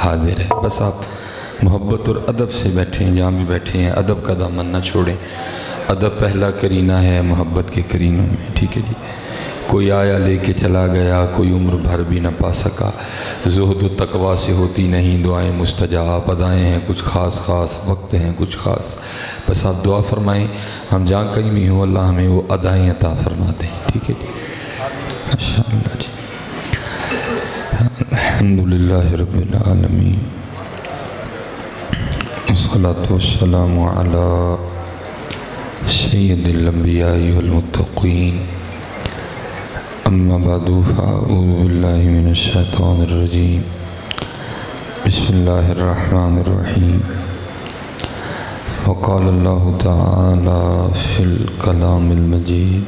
حاضر ہے۔ بس آپ محبت اور ادب سے بیٹھیں، جہاں بھی بیٹھے ہیں ادب کا دامن نہ چھوڑیں۔ ادب پہلا کرینہ ہے محبت کے کرینوں میں، ٹھیک ہے جی۔ کوئی آیا لے کے چلا گیا، کوئی عمر بھر بھی نہ پا سکا۔ زہد و تقویٰ سے ہوتی نہیں دعائیں مستجاب، ادائیں ہیں کچھ خاص خاص، وقت ہیں کچھ خاص۔ بس آپ دعا فرمائیں، ہم جہاں کہیں بھی ہوں اللہ ہمیں وہ ادائیں عطا فرما دیں، ٹھیک ہے جی۔ ماشاءاللہ جی۔ الحمدللہ رب العالمین، والصلاة والسلام علی سید الانبیاء والمتقین، اما بعد فاعوذ باللہ من الشیطان الرجیم، بسم اللہ الرحمن الرحیم۔ وقال اللہ تعالی فی الکلام المجید،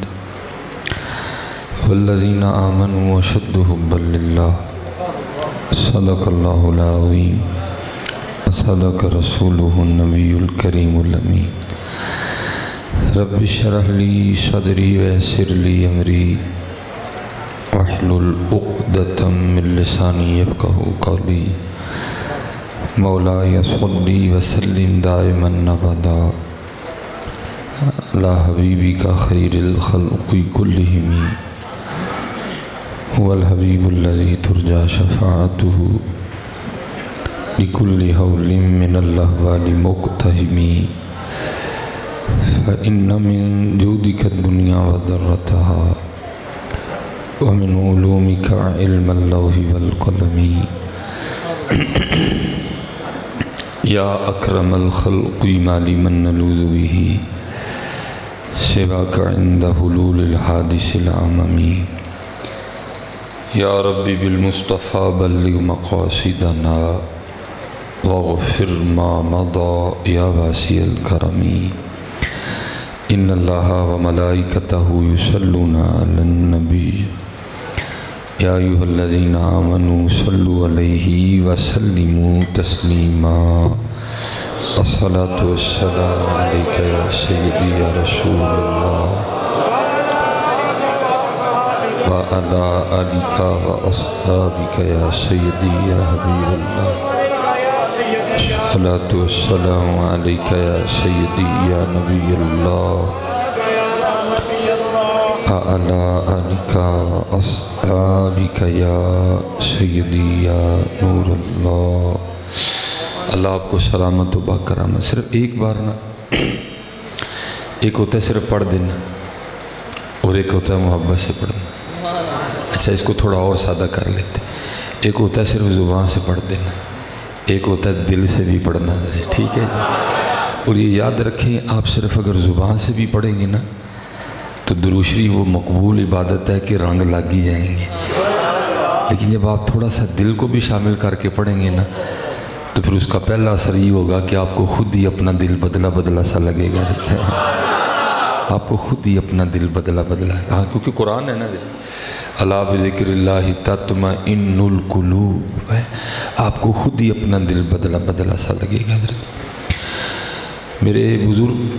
والذین آمنوا اشد حبا للہ، صدق اللہ العظیم، صدق رسولہ النبی الکریم الامین۔ رب اشرح لی صدری ویسر لی امری، واحلل عقدۃ من لسانی یفقہوا قولی۔ مولاي صلی وسلم دائما ابدا علی حبیبک خیر الخلق کلہم، هو الحبیب الذی ترجى شفاعته لكل حول من الأحوال مقتحم، فإن من جودك الدنيا وذرتها، ومن علومك علم اللوح والقلم، یا اکرم الخلق ما لمن نلوذ به سواك عند حلول الحادث العممی، یا ربی بالمصطفى بلغ مقاصدنا واغفر ما مضى یا واسع الکرم، ان اللہ وملائکته یصلون علی النبی، یا ایہا الذین آمنوا صلوا علیہ وسلموا تسلیما، الصلاة والسلام علیک یا سیدی یا رسول اللہ، وعلی آلک واصحابک یا سیدی یا حبیب اللہ، الصلاة والسلام علیک یا سیدی یا نبی اللہ، وعلی آلک واصحابک یا سیدی یا نور اللہ۔ اللہ آپ کو سلامت و باکرامت۔ صرف ایک بار نا، ایک ہوتا ہے صرف پڑھ دینا اور ایک ہوتا ہے محبت سے پڑھنا۔ اچھا اس کو تھوڑا اور سادہ کر لیتے، ایک ہوتا ہے صرف زبان سے پڑھ دینا، ایک ہوتا ہے دل سے بھی پڑھنا، ٹھیک ہے جی۔ اور یہ یاد رکھیں، آپ صرف اگر زبان سے بھی پڑھیں گے نا تو درود شریف وہ مقبول عبادت ہے کہ رنگ لگ ہی جائیں گے، لیکن جب آپ تھوڑا سا دل کو بھی شامل کر کے پڑھیں گے نا تو پھر اس کا پہلا اثر یہ ہوگا کہ آپ کو خود ہی اپنا دل بدلا بدلا سا لگے گا، آپ کو خود ہی اپنا دل بدلا بدلا، ہاں کیونکہ قرآن ہے نا دل، الا بذکر اللہ تطمئن القلوب، آپ کو خود ہی اپنا دل بدلا بدلا سا لگے گا۔ میرے بزرگ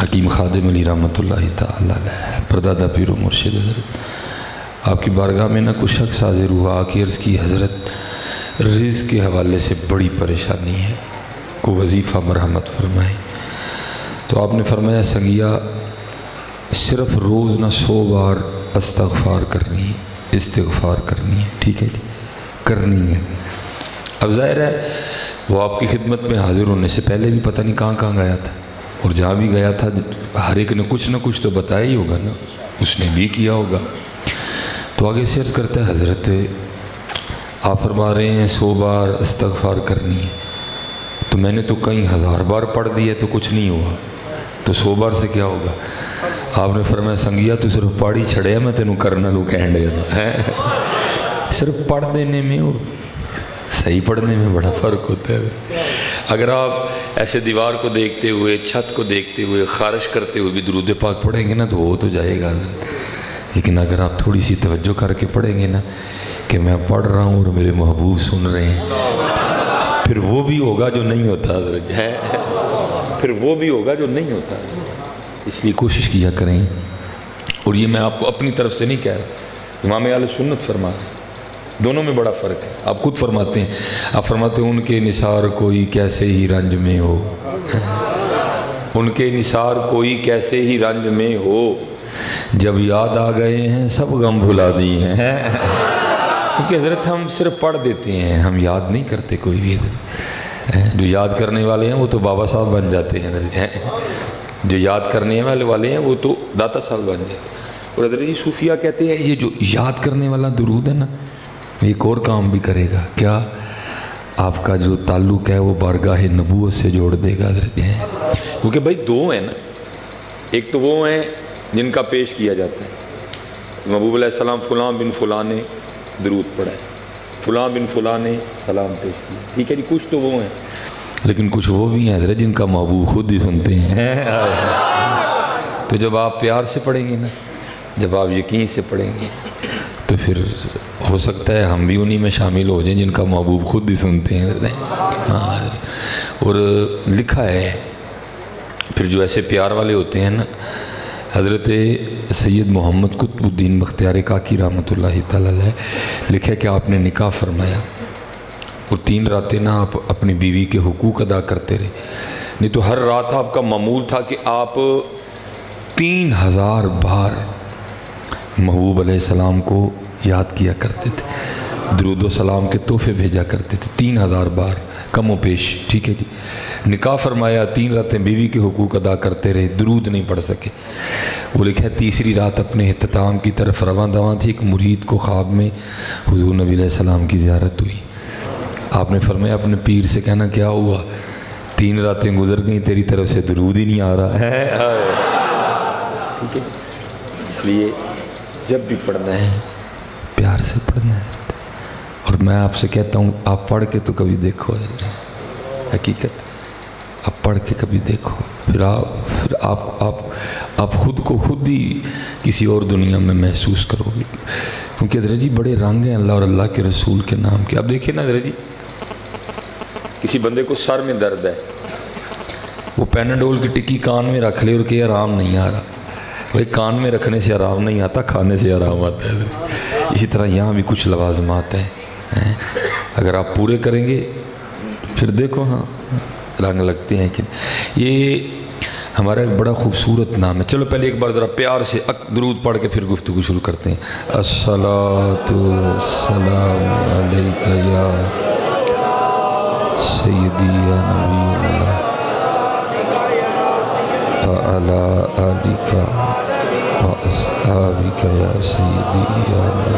حکیم خادم علی رحمۃ اللہ تعالی علیہ، پردادا پیر و مرشد حضرت، آپ کی بارگاہ میں نہ کچھ شخص حاضر ہوا، آ کے عرض کی حضرت رزق کے حوالے سے بڑی پریشانی ہے، کو وظیفہ مرحمت فرمائیں۔ تو آپ نے فرمایا سنگیا صرف روز نہ 100 بار استغفار کرنی ہے، استغفار کرنی ہے، ٹھیک ہے جی، کرنی ہے۔ اب ظاہر ہے وہ آپ کی خدمت میں حاضر ہونے سے پہلے بھی پتہ نہیں کہاں کہاں گیا تھا، اور جہاں بھی گیا تھا ہر ایک نے کچھ نہ کچھ تو بتایا ہی ہوگا نا، اس نے بھی کیا ہوگا۔ تو آگے سے عرض کرتا ہے حضرت آپ فرما رہے ہیں 100 بار استغفار کرنی ہے، تو میں نے تو کئی 1000 بار پڑھ دیا تو کچھ نہیں ہوا، تو 100 بار سے کیا ہوگا؟ آپ نے فرمایا سنگیا تو صرف پاڑی چھڑیا، میں تینوں کرنا لو کہن دیا ہے، صرف پڑھ دینے میں اور صحیح پڑھنے میں بڑا فرق ہوتا ہے۔ اگر آپ ایسے دیوار کو دیکھتے ہوئے، چھت کو دیکھتے ہوئے، خارش کرتے ہوئے بھی درود پاک پڑھیں گے نا تو وہ تو جائے گا، لیکن اگر آپ تھوڑی سی توجہ کر کے پڑھیں گے نا کہ میں پڑھ رہا ہوں اور میرے محبوب سن رہے ہیں، پھر وہ بھی ہوگا جو نہیں ہوتا ہے، پھر وہ بھی ہوگا جو نہیں ہوتا۔ اس لیے کوشش کیا کریں، اور یہ میں آپ کو اپنی طرف سے نہیں کہہ رہا، امام اہل سنت فرما رہے ہیں، دونوں میں بڑا فرق ہے. آپ خود فرماتے ہیں, آپ فرماتے ہیں ان کے نثار کوئی کیسے ہی رنج میں ہو, ان کے نثار کوئی کیسے ہی رنج میں ہو, جب یاد آ گئے ہیں سب غم بھلا دیے ہیں. کیونکہ حضرت ہم صرف پڑھ دیتے ہیں, ہم یاد نہیں کرتے کوئی بھی. جو یاد کرنے والے ہیں وہ تو بابا صاحب بن جاتے ہیں, جو یاد کرنے والے ہیں وہ تو داتا صاحب بن جاتے ہیں. اور حضرت جی صوفیہ کہتے ہیں یہ جو یاد کرنے والا درود ہے نا, ایک اور کام بھی کرے گا. کیا؟ آپ کا جو تعلق ہے وہ بارگاہ نبوت سے جوڑ دے گا حضرت. کیونکہ بھائی دو ہیں نا, ایک تو وہ ہیں جن کا پیش کیا جاتا ہے, محبوب علیہ السلام فلاں بن فلاں نے درود پڑھا ہے, فلاں بن فلاں نے سلام پیش کیا, ٹھیک ہے جی, کچھ تو وہ ہیں. لیکن کچھ وہ بھی ہیں حضرت جن کا محبوب خود ہی سنتے ہیں. تو جب آپ پیار سے پڑھیں گے نا, جب آپ یقین سے پڑھیں گے, تو پھر ہو سکتا ہے ہم بھی انہی میں شامل ہو جائیں جن کا محبوب خود ہی سنتے ہیں. ہاں, اور لکھا ہے پھر جو ایسے پیار والے ہوتے ہیں نا, حضرت سید محمد قطب الدین بختیار کاکی رحمۃ اللہ تعالی علیہ لکھا کہ آپ نے نکاح فرمایا اور 3 راتیں نا آپ اپنی بیوی کے حقوق ادا کرتے رہے. نہیں تو ہر رات آپ کا معمول تھا کہ آپ 3000 بار محبوب علیہ السلام کو یاد کیا کرتے تھے, درود و سلام کے تحفے بھیجا کرتے تھے 3000 بار کم و پیش. ٹھیک ہے جی, نکاح فرمایا, 3 راتیں بیوی کے حقوق ادا کرتے رہے, درود نہیں پڑھ سکے. وہ لکھا ہے تیسری رات اپنے اختتام کی طرف رواں دواں تھی, ایک مرید کو خواب میں حضور نبی علیہ السلام کی زیارت ہوئی. آپ نے فرمایا اپنے پیر سے کہنا کیا ہوا, 3 راتیں گزر گئیں تیری طرف سے درود ہی نہیں آ رہا ہے. ٹھیک ہے, اس لیے جب بھی پڑھنا ہے پیار سے پڑھنا ہے. اور میں آپ سے کہتا ہوں آپ پڑھ کے تو کبھی دیکھو, حقیقت آپ پڑھ کے کبھی دیکھو, پھر آپ خود کو خود ہی کسی اور دنیا میں محسوس کرو گے. کیونکہ حضرت جی بڑے رنگ ہیں اللہ اور اللہ کے رسول کے نام کے. اب دیکھیں نا حضرت جی, کسی بندے کو سر میں درد ہے, وہ پیناڈول کی ٹکی کان میں رکھ لے اور کہ آرام نہیں آ رہا. بھائی کان میں رکھنے سے آرام نہیں آتا, کھانے سے آرام آتا ہے. اسی طرح یہاں بھی کچھ لوازمات ہیں, اگر آپ پورے کریں گے پھر دیکھو ہاں رنگ لگتے ہیں. کہ یہ ہمارا ایک بڑا خوبصورت نام ہے. چلو پہلے ایک بار ذرا پیار سے درود پڑھ کے پھر گفتگو شروع کرتے ہیں. الصلاۃ والسلام علیک یا سیدی یا نبی اللہ وعلی آلک وأصحابک یا سیدی یا نبی.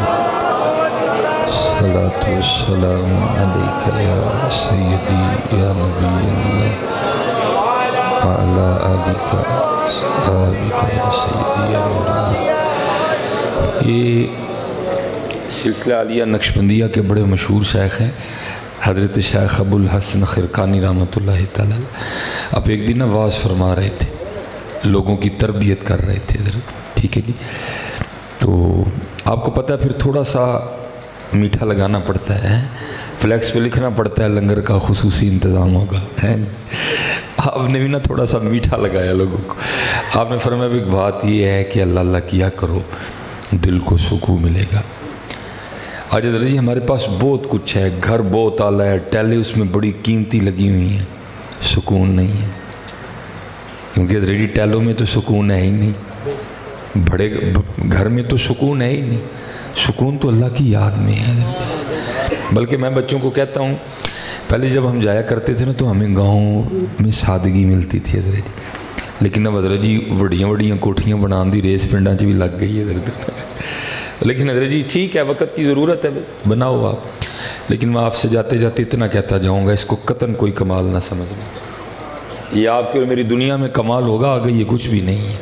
الصلاۃ والسلام علیک یا سیدی یا نبی اللہ وعلی آلک وأصحابک یا سیدی یا نبی اللہ. یہ سلسلہ عالیہ نقشبندیہ کے بڑے مشہور شیخ ہیں حضرت شیخ ابو الحسن خرقانی رحمۃ اللہ تعالی. آپ ایک دن واعظ فرما رہے تھے, لوگوں کی تربیت کر رہے تھے حضرت. ٹھیک ہے جی, تو آپ کو پتہ ہے پھر تھوڑا سا میٹھا لگانا پڑتا ہے, فلیکس پہ لکھنا پڑتا ہے لنگر کا خصوصی انتظام ہوگا. آپ نے بھی نا تھوڑا سا میٹھا لگایا لوگوں کو. آپ نے فرمایا ایک بات یہ ہے کہ اللہ اللہ کیا کرو, دل کو سکون ملے گا. آج حضرت جی ہمارے پاس بہت کچھ ہے, گھر بہت اعلیٰ ہے, ٹیلے اس میں بڑی قیمتی لگی ہوئی ہیں, سکون نہیں ہے. کیونکہ حضرت جی ٹیلوں میں تو سکون ہے ہی نہیں, بڑے گھر میں تو سکون ہے ہی نہیں. سکون تو اللہ کی یاد میں ہے. بلکہ میں بچوں کو کہتا ہوں پہلے جب ہم جایا کرتے تھے نا تو ہمیں گاؤں میں سادگی ملتی تھی حضرت جی, لیکن اب حضرت جی وڈیاں کوٹھیاں بنا دی, ریس پنڈاں چ بھی لگ گئی ہے حضرت. لیکن حضرت جی ٹھیک ہے, وقت کی ضرورت ہے, بناؤ آپ. لیکن میں آپ سے جاتے جاتے اتنا کہتا جاؤں گا, اس کو قطعاً کوئی کمال نہ سمجھنا. یہ آپ کی اور میری دنیا میں کمال ہوگا, آگے یہ کچھ بھی نہیں ہے.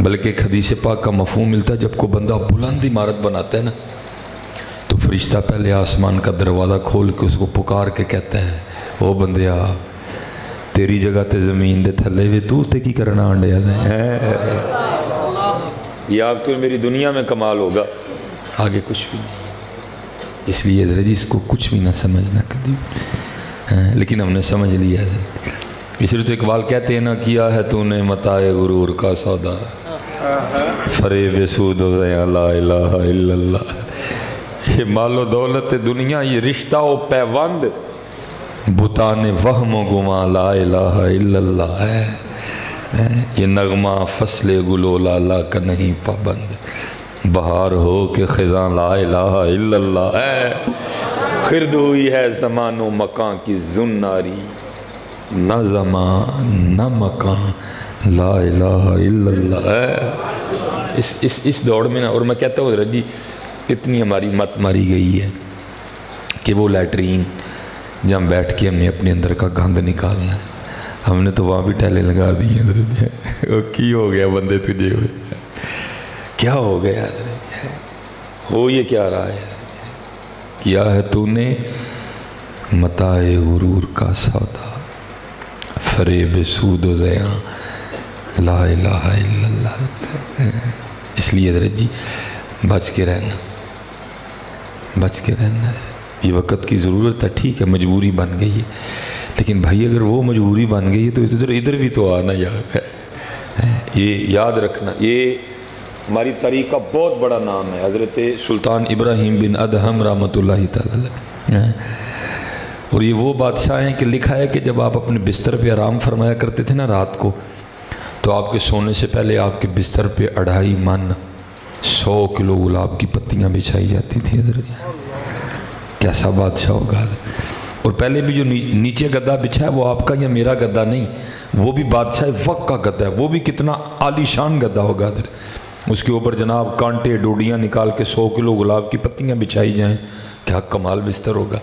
بلکہ ایک حدیث پاک کا مفہوم ملتا ہے, جب کوئی بندہ بلند عمارت بناتا ہے نا تو فرشتہ پہلے آسمان کا دروازہ کھول کے اس کو پکار کے کہتا ہے, او بندیا تیری جگہ تے زمین دے تھلے وے تو تے کی کرنا آنڈیا ہے. یہ آپ کی اور میری دنیا میں کمال ہوگا, آگے کچھ بھی نہیں. اس لیے حضرت جی اس کو کچھ بھی نہ سمجھنا کبھی. لیکن ہم نے سمجھ لیا ہے. اس لیے تو اقبال کہتے ہیں نا, کیا ہے تو نے متاع غرور کا سودا, فریب سود و لا الہ الا اللہ. کہ مال و دولت دنیا یہ رشتہ و پیوند بتان وہم و گما لا الہ الا اللہ ہے، یہ نغمہ فصل گلو لالا کا نہیں پابند، بہار ہو کہ خزاں لا الہ الا اللہ ہے، خرد ہوئی ہے زمان و مکان کی زناری، نہ زمان نہ مکان لا الہ الا اللہ ہے۔ اس دوڑ میں نا، اور میں کہتا ہوں حضرت جی کتنی ہماری مت ماری گئی ہے کہ وہ لیٹرین جہاں بیٹھ کے ہم نے اپنے اندر کا گند نکالنا ہے، ہم نے تو وہاں بھی ٹیلے لگا دی ہیں حضرت جی۔ کی ہو گیا بندے تجھے ہوئے، کیا ہو گیا حضرت جی؟ ہو یہ کیا رہا ہے؟ کیا ہے تو نے متاع غرور کا سودا، فریب سود و زیاں لا الہ الا اللہ۔ اس لیے حضرت جی بچ کے رہنا، بچ کے رہنا، یہ وقت کی ضرورت ہے، ٹھیک ہے مجبوری بن گئی ہے، لیکن بھائی اگر وہ مجبوری بن گئی ہے تو ادھر بھی تو آنا یاد ہے، یہ یاد رکھنا۔ یہ ہماری تاریخ کا بہت بڑا نام ہے، حضرت سلطان ابراہیم بن ادہم رحمۃ اللہ تعالی علیہ، اور یہ وہ بادشاہ ہیں کہ لکھا ہے کہ جب آپ اپنے بستر پہ آرام فرمایا کرتے تھے نا رات کو، تو آپ کے سونے سے پہلے آپ کے بستر پہ 2.5 من 100 کلو گلاب کی پتیاں بچھائی جاتی تھی حضرت۔ کیسا بادشاہ ہوگا؟ اور پہلے بھی جو نیچے گدا بچھا ہے وہ آپ کا یا میرا گدا نہیں، وہ بھی بادشاہ وقت کا گدا ہے، وہ بھی کتنا عالی شان گدا ہوگا حضرت۔ اس کے اوپر جناب کانٹے ڈوڈیاں نکال کے 100 کلو گلاب کی پتیاں بچھائی جائیں، کیا کمال بستر ہوگا۔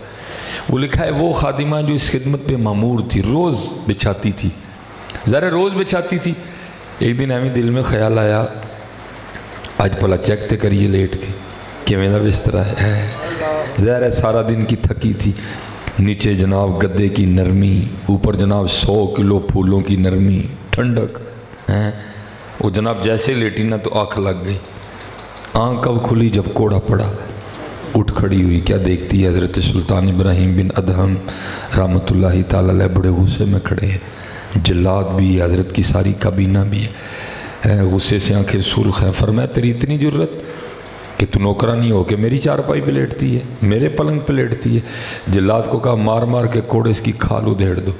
وہ لکھا ہے وہ خادمہ جو اس خدمت پہ مامور تھی روز بچھاتی تھی، ذرا روز بچھاتی تھی۔ ایک دن ہمیں دل میں خیال آیا آج پلا چیک تے کریے لیٹ کے کہ میرا بستر ہے، ظاہر ہے سارا دن کی تھکی تھی، نیچے جناب گدے کی نرمی، اوپر جناب 100 کلو پھولوں کی نرمی، ٹھنڈک ہیں۔ وہ جناب جیسے لیٹی نا تو آنکھ لگ گئی، آنکھ کب کھلی جب کوڑا پڑا، اٹھ کھڑی ہوئی، کیا دیکھتی ہے حضرت سلطان ابراہیم بن ادہم رحمۃ اللہ تعالی علیہ بڑے غصے میں کھڑے ہیں، جلاد بھی ہے، حضرت کی ساری کابینہ بھی ہے، غصے سے آنکھیں سرخ ہیں۔ فرمایا تیری اتنی ضرورت کہ تو نوکرانی ہو کے میری چارپائی پہ لیٹتی ہے، میرے پلنگ پہ لیٹتی ہے؟ جلاد کو کہا مار مار کے کوڑے اس کی کھال ادھیڑ دو۔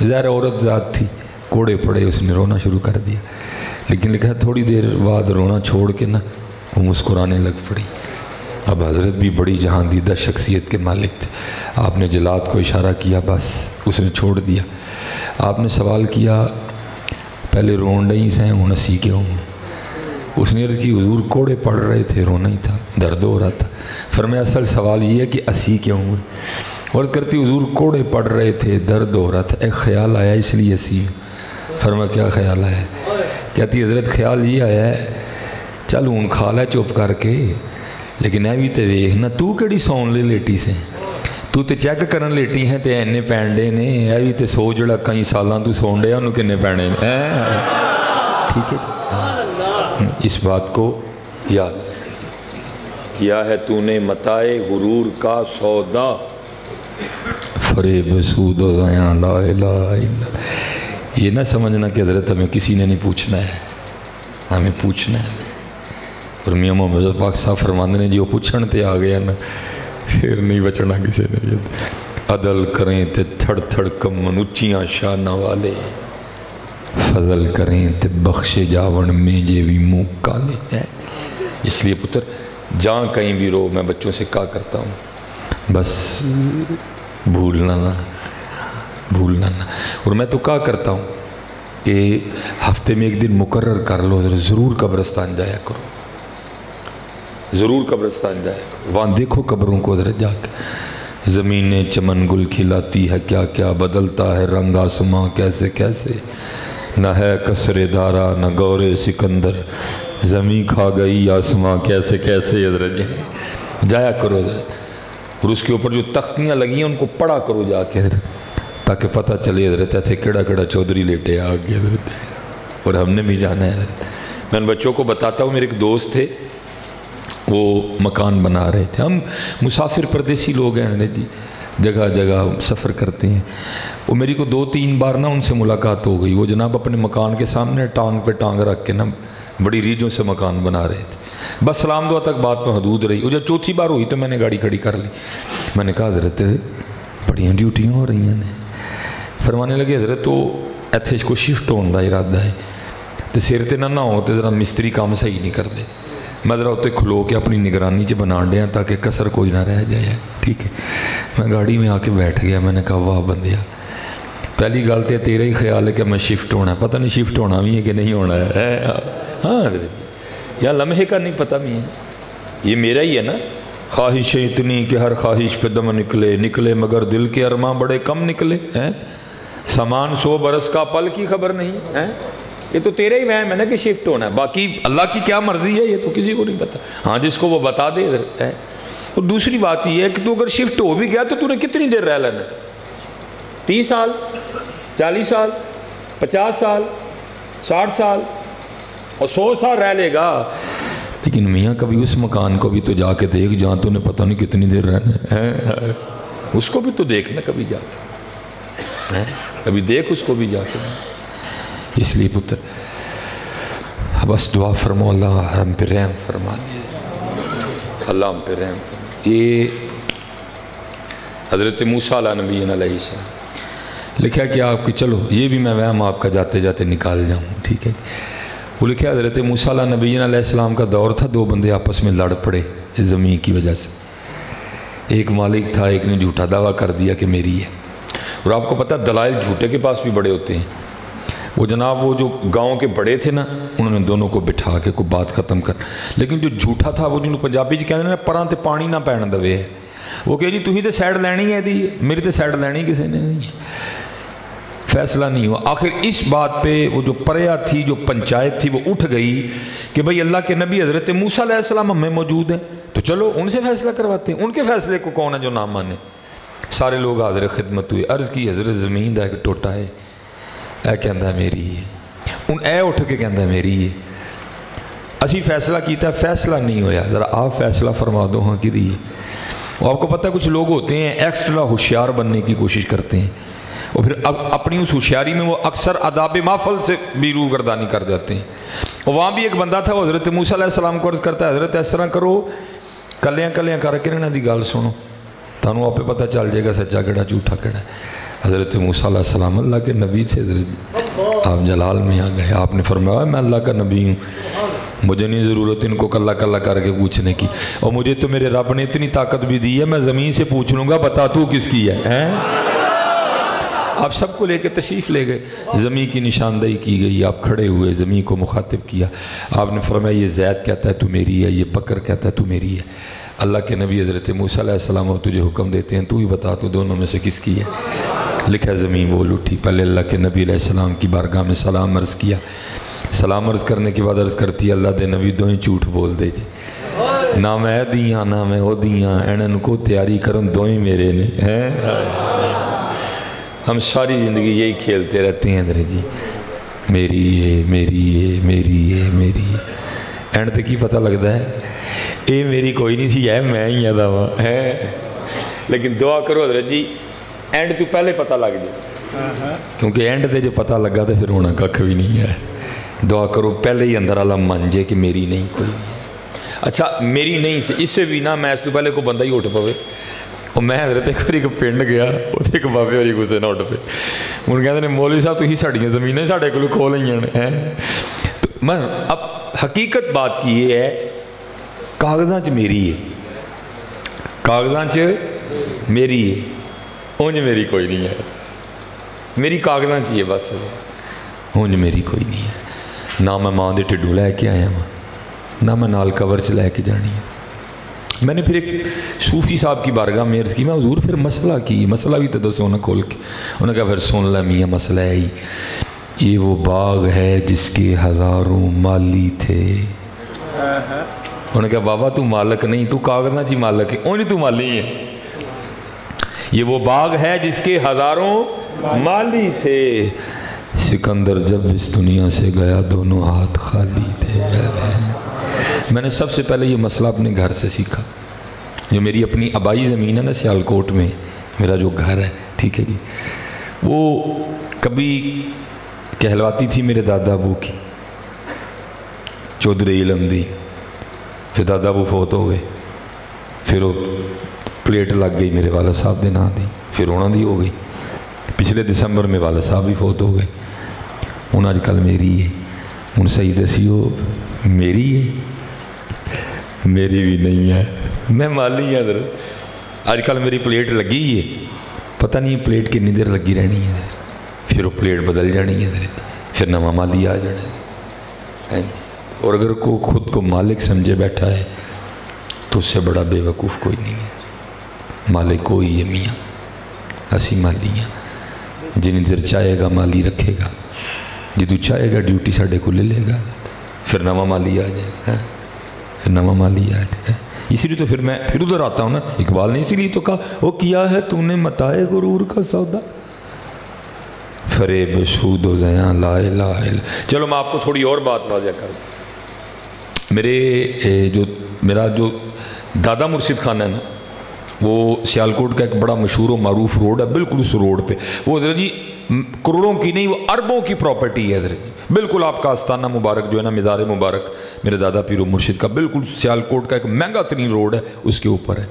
ظاہر عورت ذات تھی، کوڑے پڑے، اس نے رونا شروع کر دیا، لیکن لکھا ہے تھوڑی دیر بعد رونا چھوڑ کے نا وہ مسکرانے لگ پڑی۔ اب حضرت بھی بڑی جہاندیدہ شخصیت کے مالک تھے، آپ نے جلاد کو اشارہ کیا، بس اس نے چھوڑ دیا۔ آپ نے سوال کیا پہلے رون رہی سے ہوں نسی کے ہوں؟ اس نے عرض کی حضور کوڑے پڑ رہے تھے، رونا ہی تھا، درد ہو رہا تھا۔ فرمایا اصل سوال یہ ہے کہ اسی کیوں ہوئے؟ عرض کرتی حضور کوڑے پڑ رہے تھے، درد ہو رہا تھا، ایک خیال آیا اس لیے اسی ہوں۔ فرمایا کیا خیال آیا؟ کہتی حضرت خیال یہ آیا ہے چل ہوں کھا لے چپ کر کے، لیکن اے بھی تے ویکھ نا تو کیڑی سون لے لیٹی سے، تو تے چیک کرن لیٹی ہیں تے اینے پینڈے نے، اے بھی تے سو جڑا کئی سالاں تو سون ڈیا انہوں کنے پینے نے۔ ٹھیک ہے اس بات کو یاد کیا ہے تو نے متاع غرور کا سودا، فریب سود و زیاں لا الہ الا اللہ۔ یہ نہ سمجھنا کہ حضرت ہمیں کسی نے نہیں پوچھنا ہے، ہمیں پوچھنا ہے۔ اور میاں محمد پاک صاحب فرماندے نے جی وہ پوچھن تے آ گیا نا پھر نہیں بچنا کسی نے۔ عدل کریں تے تھڑ تھڑ کمن اچیاں شانہ والے، فضل کریں تے بخش جاون میں جے بھی منہ کالے ہیں۔ اس لیے پتر جہاں کہیں بھی رو، میں بچوں سے کہا کرتا ہوں بس بھولنا نہ، بھولنا نہ۔ اور میں تو کہا کرتا ہوں کہ ہفتے میں ایک دن مقرر کر لو، ضرور قبرستان جایا کرو، ضرور قبرستان جایا کرو، وہاں دیکھو قبروں کو حضرت جا کے، زمینیں چمن گل کھلاتی ہے، کیا کیا بدلتا ہے رنگ آسماں کیسے کیسے، نہ ہے قصر دارا نہ گور سکندر، زمین کھا گئی آسماں کیسے کیسے حضرت جایا کرو حضرت۔ اور اس کے اوپر جو تختیاں لگی ہیں ان کو پڑھا کرو جا کے حضرت، تاکہ پتہ چلے حضرت ایسے کیڑا کیڑا چودھری لیٹے آگے حضرت، اور ہم نے بھی جانا ہے حضرت۔ میں ان بچوں کو بتاتا ہوں، میرے ایک دوست تھے وہ مکان بنا رہے تھے، ہم مسافر پردیسی لوگ ہیں حضرت جی، جگہ جگہ سفر کرتے ہیں، وہ میری کو 2-3 بار نا ان سے ملاقات ہو گئی، وہ جناب اپنے مکان کے سامنے ٹانگ پہ ٹانگ رکھ کے نا بڑی ریجوں سے مکان بنا رہے تھے۔ بس سلام دعا تک بات میں حدود رہی. وہ جب چوتھی بار ہوئی تو میں نے گاڑی کھڑی کر لی. میں نے کہا حضرت بڑیاں ڈیوٹیاں ہو رہی ہیں. فرمانے لگے حضرت تو ایتھے کو شفٹ ہونے کا ارادہ ہے تو سر تے نہ ہو تو ذرا مستری کام صحیح نہیں کرتے. میں ذرا اتنے کھلو کے اپنی نگرانی بنا دیا تاکہ کسر کوئی نہ رہ جائے. ٹھیک ہے. میں گاڑی میں آ کے بیٹھ گیا. میں نے کہا واہ بندیا, پہلی گل تو تیرا ہی خیال ہے کہ میں شفٹ ہونا ہے. پتہ نہیں شفٹ ہونا بھی ہے کہ نہیں ہونا ہے. ہاں حضرت یا لمحے کا نہیں پتہ بھی ہے. یہ میرا ہی ہے نا. خواہشیں اتنی کہ ہر خواہش پہ دم نکلے مگر دل کے ارماں بڑے کم نکلے ہیں. سامان 100 برس کا پل کی خبر نہیں ہے. یہ تو تیرے ہی وہم ہے نا کہ شفٹ ہونا ہے. باقی اللہ کی کیا مرضی ہے یہ تو کسی کو نہیں پتا. ہاں جس کو وہ بتا دے ہے. اور دوسری بات یہ ہے کہ تو اگر شفٹ ہو بھی گیا تو نے کتنی دیر رہ لینا؟ 30 سال 40 سال 50 سال 60 سال اور 100 سال رہ لے گا. لیکن میاں کبھی اس مکان کو بھی تو جا کے دیکھ جہاں تو نے پتہ نہیں کتنی دیر رہنا ہے. اس کو بھی تو دیکھنا کبھی جا کے. کبھی دیکھ اس کو بھی جا کے. اس لیے پتر بس دعا فرمو اللہ ہم پہ رحم فرما دے. اللہ ہم پہ رحم فرما. یہ حضرت موسیٰ علیہ نبی علیہ السلام لکھا کہ آپ کی چلو یہ بھی میں وہم آپ کا جاتے جاتے نکال جاؤں. ٹھیک ہے. وہ لکھا حضرت موسیٰ علیہ نبی علیہ السلام کا دور تھا. 2 بندے آپس میں لڑ پڑے اس زمین کی وجہ سے. ایک مالک تھا, ایک نے جھوٹا دعویٰ کر دیا کہ میری ہے. اور آپ کو پتہ دلائل جھوٹے کے پاس بھی بڑے ہوتے ہیں. وہ جناب وہ جو گاؤں کے بڑے تھے نا انہوں نے دونوں کو بٹھا کے کوئی بات ختم کر. لیکن جو جھوٹا تھا وہ جنہوں پنجابی کہتے ہیں نا پراں تے پانی نہ پین دے. وہ کہ جی تھی تو سائڈ لینی ہے دی, میری تو سائڈ لینی کسی نے نہیں ہے. فیصلہ نہیں ہوا. آخر اس بات پہ وہ جو پریا تھی جو پنچایت تھی وہ اٹھ گئی کہ بھئی اللہ کے نبی حضرت موسیٰ علیہ السلام ہمیں موجود ہیں تو چلو ان سے فیصلہ کرواتے ہیں. ان کے فیصلے کو کون ہے جو نہ مانے. سارے لوگ حاضر خدمت ہوئے. عرض کی حضرت زمین دا ایک ٹوٹا ہے. اے کہندہ ہے میری ہے. ان اے اٹھ کے کہندہ ہے میری ہے. اسی فیصلہ کیتا ہے فیصلہ نہیں ہویا. ذرا آپ فیصلہ فرما دو ہاں کی دی. وہ آپ کو پتہ ہے کچھ لوگ ہوتے ہیں ایکسٹرا ہوشیار بننے کی کوشش کرتے ہیں اور پھر اپنی اس ہوشیاری میں وہ اکثر آداب محفل سے بھی روگردانی کر جاتے ہیں. اور وہاں بھی ایک بندہ تھا وہ حضرت موسیٰ علیہ السلام کو عرض کرتا ہے حضرت اس طرح کرو کلیاں کر کے انہاں دی گل سنو تانوں آپ پہ پتہ چل جائے گا سچا کیڑا جھوٹا کیڑا. حضرت موسیٰ علیہ السلام اللہ کے نبی تھے. حضرت آپ جلال میں آ گئے. آپ نے فرمایا میں اللہ کا نبی ہوں, مجھے نہیں ضرورت ان کو کلا کلا کر کے پوچھنے کی. اور مجھے تو میرے رب نے اتنی طاقت بھی دی ہے میں زمین سے پوچھ لوں گا بتا تو کس کی ہے. آپ سب کو لے کے تشریف لے گئے. زمین کی نشاندہی کی گئی. آپ کھڑے ہوئے زمین کو مخاطب کیا. آپ نے فرمایا یہ زید کہتا ہے تو میری ہے, یہ بکر کہتا ہے تو میری ہے. اللہ کے نبی حضرت موسیٰ علیہ السلام اب تجھے حکم دیتے ہیں تو ہی بتا تو دونوں میں سے کس کی ہے. لکھا زمین بول اٹھی. پہلے اللہ کے نبی علیہ السلام کی بارگاہ میں سلام عرض کیا. سلام عرض کرنے کے بعد عرض کرتی اللہ دے نبی دوئیں جھوٹ بول دے جی. نہ میں دیاں نہ میں ہو دیاں اینن کو تیاری کرن دوئیں میرے نے. ہم ساری زندگی یہی کھیلتے رہتے ہیں در جی میری ہے میری ہے میری ہے میری ہے. اینڈ تے کی پتہ لگتا ہے اے میری کوئی نہیں سی ہے میں ہی دعویٰ ہے. لیکن دعا کرو حضرت جی اینڈ تو پہلے پتہ لگ جائے کیونکہ اینڈ تے جو پتہ لگا تو پھر ہونا ککھ بھی نہیں ہے. دعا کرو پہلے ہی اندر اللہ مان جائے کہ میری نہیں کوئی. اچھا میری نہیں سے اس سے بھی نہ میں اس تو پہلے کو بندہ ہی اٹھ پوے. اور میں حضرت ایک پنڈ گیا اس ایک بابے والی گسے نہ اٹھ پے. ہوں کہتے ہیں مولوی صاحب تھی ساڑیاں زمینیں ساڑھے کو کھو لئیاں ہیں. تو میں اب حقیقت بات کی یہ ہے کاغذاں چ میری ہے, کاغذاں چ میری ہے, اونج میری کوئی نہیں ہے. میری کاغذاں چ ہی ہے بس, اونج میری کوئی نہیں ہے. نہ میں ماں دے ٹھڈو لے کے آیا ہوں نہ میں نال کور چ لے کے جانی ہے. میں نے پھر ایک صوفی صاحب کی بارگاہ میں عرض کی میں حضور پھر مسئلہ کی مسئلہ بھی تو دسو نہ کھول کے. انہوں نے کہا پھر سن لے میاں مسئلہ ہے ہی یہ وہ باغ ہے جس کے ہزاروں مالی تھے. انہوں نے کہا بابا تو مالک نہیں تو کاغذاں چی مالک ہے. اونج تو مالی ہے. یہ وہ باغ ہے جس کے ہزاروں مالی تھے. سکندر جب اس دنیا سے گیا دونوں ہاتھ خالی تھے. میں نے سب سے پہلے یہ مسئلہ اپنے گھر سے سیکھا. جو میری اپنی آبائی زمین ہے نا سیالکوٹ میں میرا جو گھر ہے ٹھیک ہے جی, وہ کبھی کہلواتی تھی میرے دادا ابو کی چودھری علم دی. پھر دادا ابو فوت ہو گئے، پھر وہ پلیٹ لگ گئی میرے والد صاحب دے نام دی، پھر انہوں دی ہو گئی، پچھلے دسمبر میں والد صاحب بھی فوت ہو گئے، ہوں اج کل میری ہے، ہوں صحیح دسی وہ میری ہے، میری بھی نہیں ہے، میں مالی ہوں حضرت، اج کل میری پلیٹ لگی ہے، پتہ نہیں پلیٹ کنی دیر لگی رہنی ہے حضرت، پھر وہ پلیٹ بدل جانی ہے حضرت، پھر نواں مالی آ جانا ہے۔ اور اگر کوئی خود کو مالک سمجھے بیٹھا ہے تو اس سے بڑا بے وقوف کوئی نہیں ہے۔ مالک کوئی ہے میاں، اسی مالی ہیں، جن دیر چاہے گا مالی رکھے گا، جدو چاہے گا ڈیوٹی ساڑھے کو لے لے گا، پھر نواں مالی آ جائے گا، پھر نواں مالی آ جائے گا۔ اسی لیے تو پھر میں پھر ادھر آتا ہوں نا، اقبال نے اسی لیے تو کہا وہ کیا ہے تو نے متاع غرور کا سودا، فریب سود و زیاں لا الہ الا۔ چلو میں آپ کو تھوڑی اور بات واضح کر دوں، میرا جو دادا مرشد خانہ ہے نا، وہ سیالکوٹ کا ایک بڑا مشہور و معروف روڈ ہے، بالکل اس روڈ پہ وہ حضرت جی کروڑوں کی نہیں وہ اربوں کی پراپرٹی ہے حضرت جی، بالکل آپ کا آستانہ مبارک جو ہے نا، مزار مبارک میرے دادا پیر و مرشد کا، بالکل سیالکوٹ کا ایک مہنگا ترین روڈ ہے، اس کے اوپر ہے۔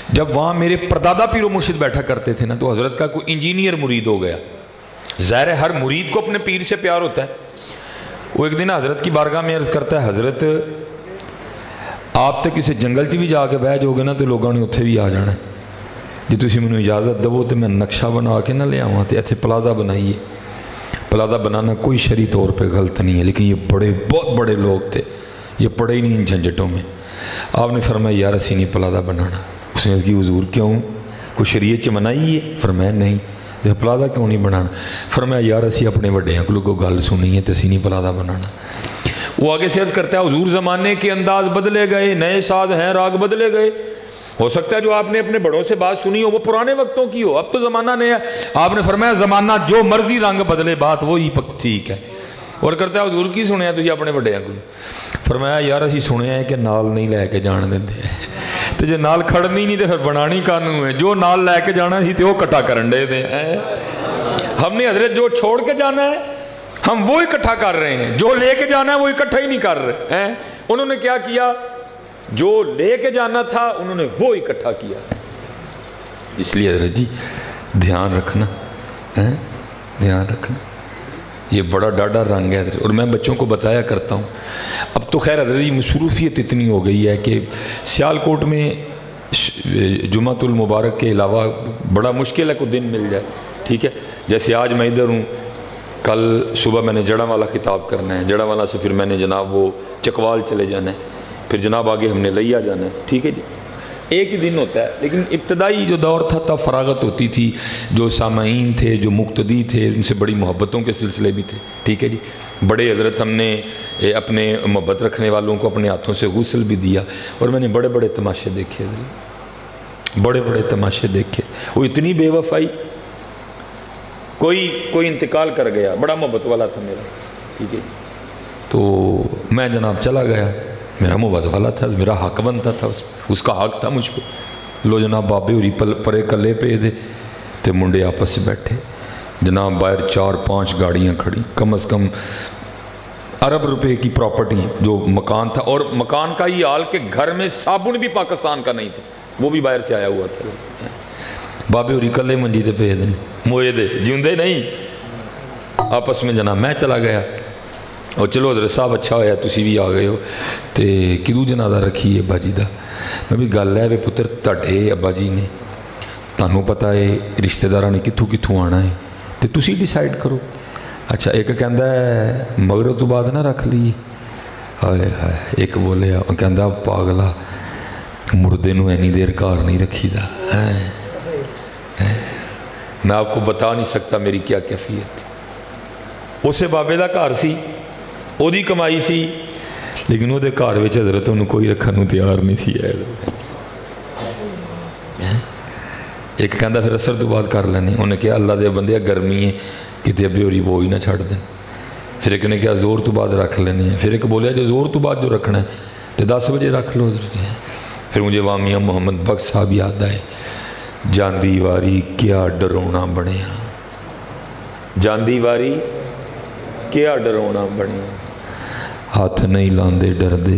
جب وہاں میرے پردادا پیر و مرشد بیٹھا کرتے تھے نا، تو حضرت کا کوئی انجینئر مرید ہو گیا، ظاہر ہے ہر مرید کو اپنے پیر سے پیار ہوتا ہے۔ وہ ایک دن حضرت کی بارگاہ میں عرض کرتا ہے، حضرت آپ تے کسی جنگل چ بھی جا کے بہ جاؤ گے نا تو لوگوں نے اتنے بھی آ جانا ہے، جی تسی مجھے اجازت دو تو میں نقشہ بنا کے نہ لے آواں تے ایتھے پلازا بنائیے۔ پلازا بنانا کوئی شرعی طور پہ غلط نہیں ہے، لیکن یہ بہت بڑے لوگ تھے، یہ پڑے ہی نہیں ان جھنجھٹوں میں۔ آپ نے فرمایا یار اسی نہیں پلازا بنانا۔ اس نے کی حضور کیوں، کوئی شریعت چ منائی ہے؟ فرمایا نہیں۔ پلازا کیوں نہیں بنانا؟ فرمایا یار اسی اپنے وڈیاں کو گل سنی ہے تو اسی نہیں پلازا بنانا۔ وہ آگے سے عرض کرتا ہے حضور زمانے کے انداز بدلے گئے، نئے ساز ہیں راگ بدلے گئے، ہو سکتا ہے جو آپ نے اپنے بڑوں سے بات سنی ہو وہ پرانے وقتوں کی ہو، اب تو زمانہ نیا۔ آپ نے فرمایا زمانہ جو مرضی رنگ بدلے بات وہی ٹھیک ہے۔ اور کرتا ہے حضور کی سنیا تھی اپنے وڈیاں کو؟ فرمایا یار اسی سنیا ہے کہ نال نہیں لے کے جان دیں، تو جے نال کھڑنی نہیں تو پھر بنانی کانوں ہے، جو نال لے کے جانا تھی تو وہ کٹھا کرن دے دیں۔ ہم نے حضرت جو چھوڑ کے جانا ہے ہم وہ اکٹھا کر رہے ہیں، جو لے کے جانا ہے وہ اکٹھا ہی نہیں کر رہے ہیں۔ انہوں نے کیا کیا؟ جو لے کے جانا تھا انہوں نے وہ اکٹھا کیا۔ اس لیے حضرت جی دھیان رکھنا، دھیان رکھنا، یہ بڑا ڈاڈا رنگ ہے حضرت۔ اور میں بچوں کو بتایا کرتا ہوں، اب تو خیر حضرت جی مصروفیت اتنی ہو گئی ہے کہ سیالکوٹ میں جمعۃ المبارک کے علاوہ بڑا مشکل ہے کوئی دن مل جائے، ٹھیک ہے۔ جیسے آج میں ادھر ہوں، کل صبح میں نے جڑا والا خطاب کرنا ہے، جڑا والا سے پھر میں نے جناب وہ چکوال چلے جانا ہے، پھر جناب آگے ہم نے لیا جانا ہے، ٹھیک ہے جی۔ ایک ہی دن ہوتا ہے، لیکن ابتدائی جو دور تھا تب فراغت ہوتی تھی، جو سامعین تھے، جو مقتدی تھے، ان سے بڑی محبتوں کے سلسلے بھی تھے، ٹھیک ہے جی۔ بڑے حضرت ہم نے اپنے محبت رکھنے والوں کو اپنے ہاتھوں سے غسل بھی دیا، اور میں نے بڑے بڑے تماشے دیکھے حضرت، بڑے بڑے تماشے دیکھے۔ وہ اتنی بے وفائی، کوئی انتقال کر گیا، بڑا محبت والا تھا میرا، ٹھیک ہے، تو میں جناب چلا گیا، میرا محبت والا تھا، میرا حق بنتا تھا، اس کا حق تھا مجھ پہ۔ لو جناب بابے ہوری پرے کلے پہ تھے تو منڈے آپس سے بیٹھے، جناب باہر 4-5 گاڑیاں کھڑی، کم از کم ارب روپے کی پراپرٹی جو مکان تھا، اور مکان کا یہ حال کہ گھر میں صابن بھی پاکستان کا نہیں تھا، وہ بھی باہر سے آیا ہوا تھا۔ بابے ہوری کلے منجی تے پہ دن موئے دے جیوندے نہیں، آپس میں جناب میں چلا گیا، اور چلو حضرت صاحب اچھا ہویا تسی بھی آ گئے ہو، تے کدوں جنازہ رکھی ہے ابا جی دا؟ میں بھی گل ہے پتر تہاڈے ابا جی نے، تانوں پتہ ہے رشتہ داراں نے کتھوں کتھوں آنا ہے، تے تسی ڈیسائیڈ کرو۔ اچھا ایک کہندا ہے مغرب تو بعد نہ رکھ لیے، ہائے ہائے، ایک بولے کہندا پاگلا مردے نو اینی دیر گھر نہیں رکھی دا۔ میں آپ کو بتا نہیں سکتا میری کیا کیفیت تھی۔ اسے بابے دا گھر سی، او دی کمائی سی، لیکن وہ دے گھر وچ حضرت انہوں کوئی رکھن نوں تیار نہیں تھی۔ ایک کہندا پھر اثر تو بعد کر لینے، انہوں نے کہا اللہ دے بندے گرمی ہے کتے ابھی ہوری وہ ہی نہ چھڑ دیں۔ پھر ایک نے کہا زور تو بعد رکھ لینے ہیں، پھر ایک بولیا جو زور تو بعد جو رکھنا ہے تو 10 بجے رکھ لو حضرت۔ پھر مجھے وامیہ محمد بخش صاحب یاد آئے، جاندی واری کیا ڈرونا بنیا، جاندی واری کیا ڈرونا بنیا، ہاتھ نہیں لاندے ڈر دے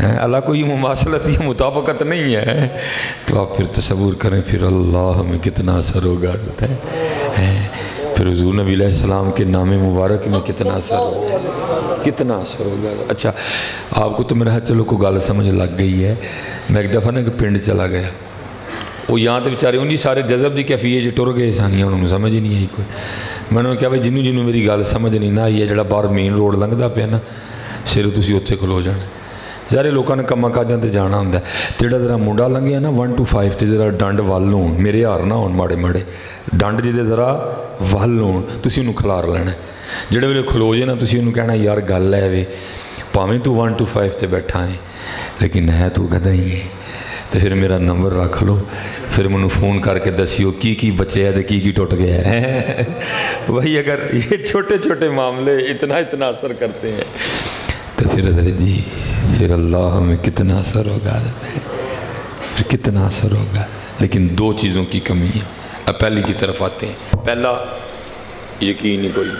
اللہ کو یہ مماثلت یہ مطابقت نہیں ہے، تو آپ پھر تصور کریں پھر اللہ میں کتنا اثر ہوگا، پھر حضور نبی علیہ السلام کے نام مبارک میں کتنا اثر ہوگا، کتنا اثر ہوگا۔ اچھا آپ کو تو میرا چلو کو گال سمجھ لگ گئی ہے۔ میں ایک دفعہ نا کہ پنڈ چلا گیا، وہ یہاں تو بیچارے انہیں سارے جذب دی کیفیت جو ٹر گئے سانیاں، انہوں نے سمجھ ہی نہیں آئی کوئی۔ میں نے کہا بھائی جنوں میری گل سمجھ نہیں نہ آئی ہے، جڑا باہر مین روڈ لنگدا پیا نا سر تسی اتنے کھلو جانا، سارے لوگوں نے کما کاجاں تے جانا ہوندا ہے، جڑا ذرا منڈا لنگیا نا 1 to 5 تے ذرا ڈنڈ ول ہون، میرے ہار نہ ہون ماڑے ماڑے ڈنڈ جے ذرا ول ہون، تسی انہوں کھلار لینا، جڑے ویلے کھلو جے نا تسی انہوں کہنا یار گل ہے وے پاویں تو 1 to 5 تے بیٹھا ہے لیکن ہے تو گدھا ہی ہے، تو پھر میرا نمبر رکھ لو، پھر منو فون کر کے دسیو کی بچے ہے تو کی ٹوٹ گیا ہے۔ وہی اگر یہ چھوٹے چھوٹے معاملے اتنا اثر کرتے ہیں تو پھر حضرت جی پھر اللہ ہمیں کتنا اثر ہوگا، پھر کتنا اثر ہوگا۔ لیکن 2 چیزوں کی کمی ہے۔ اب پہلی کی طرف آتے ہیں۔ پہلا یقین ہی کوئی،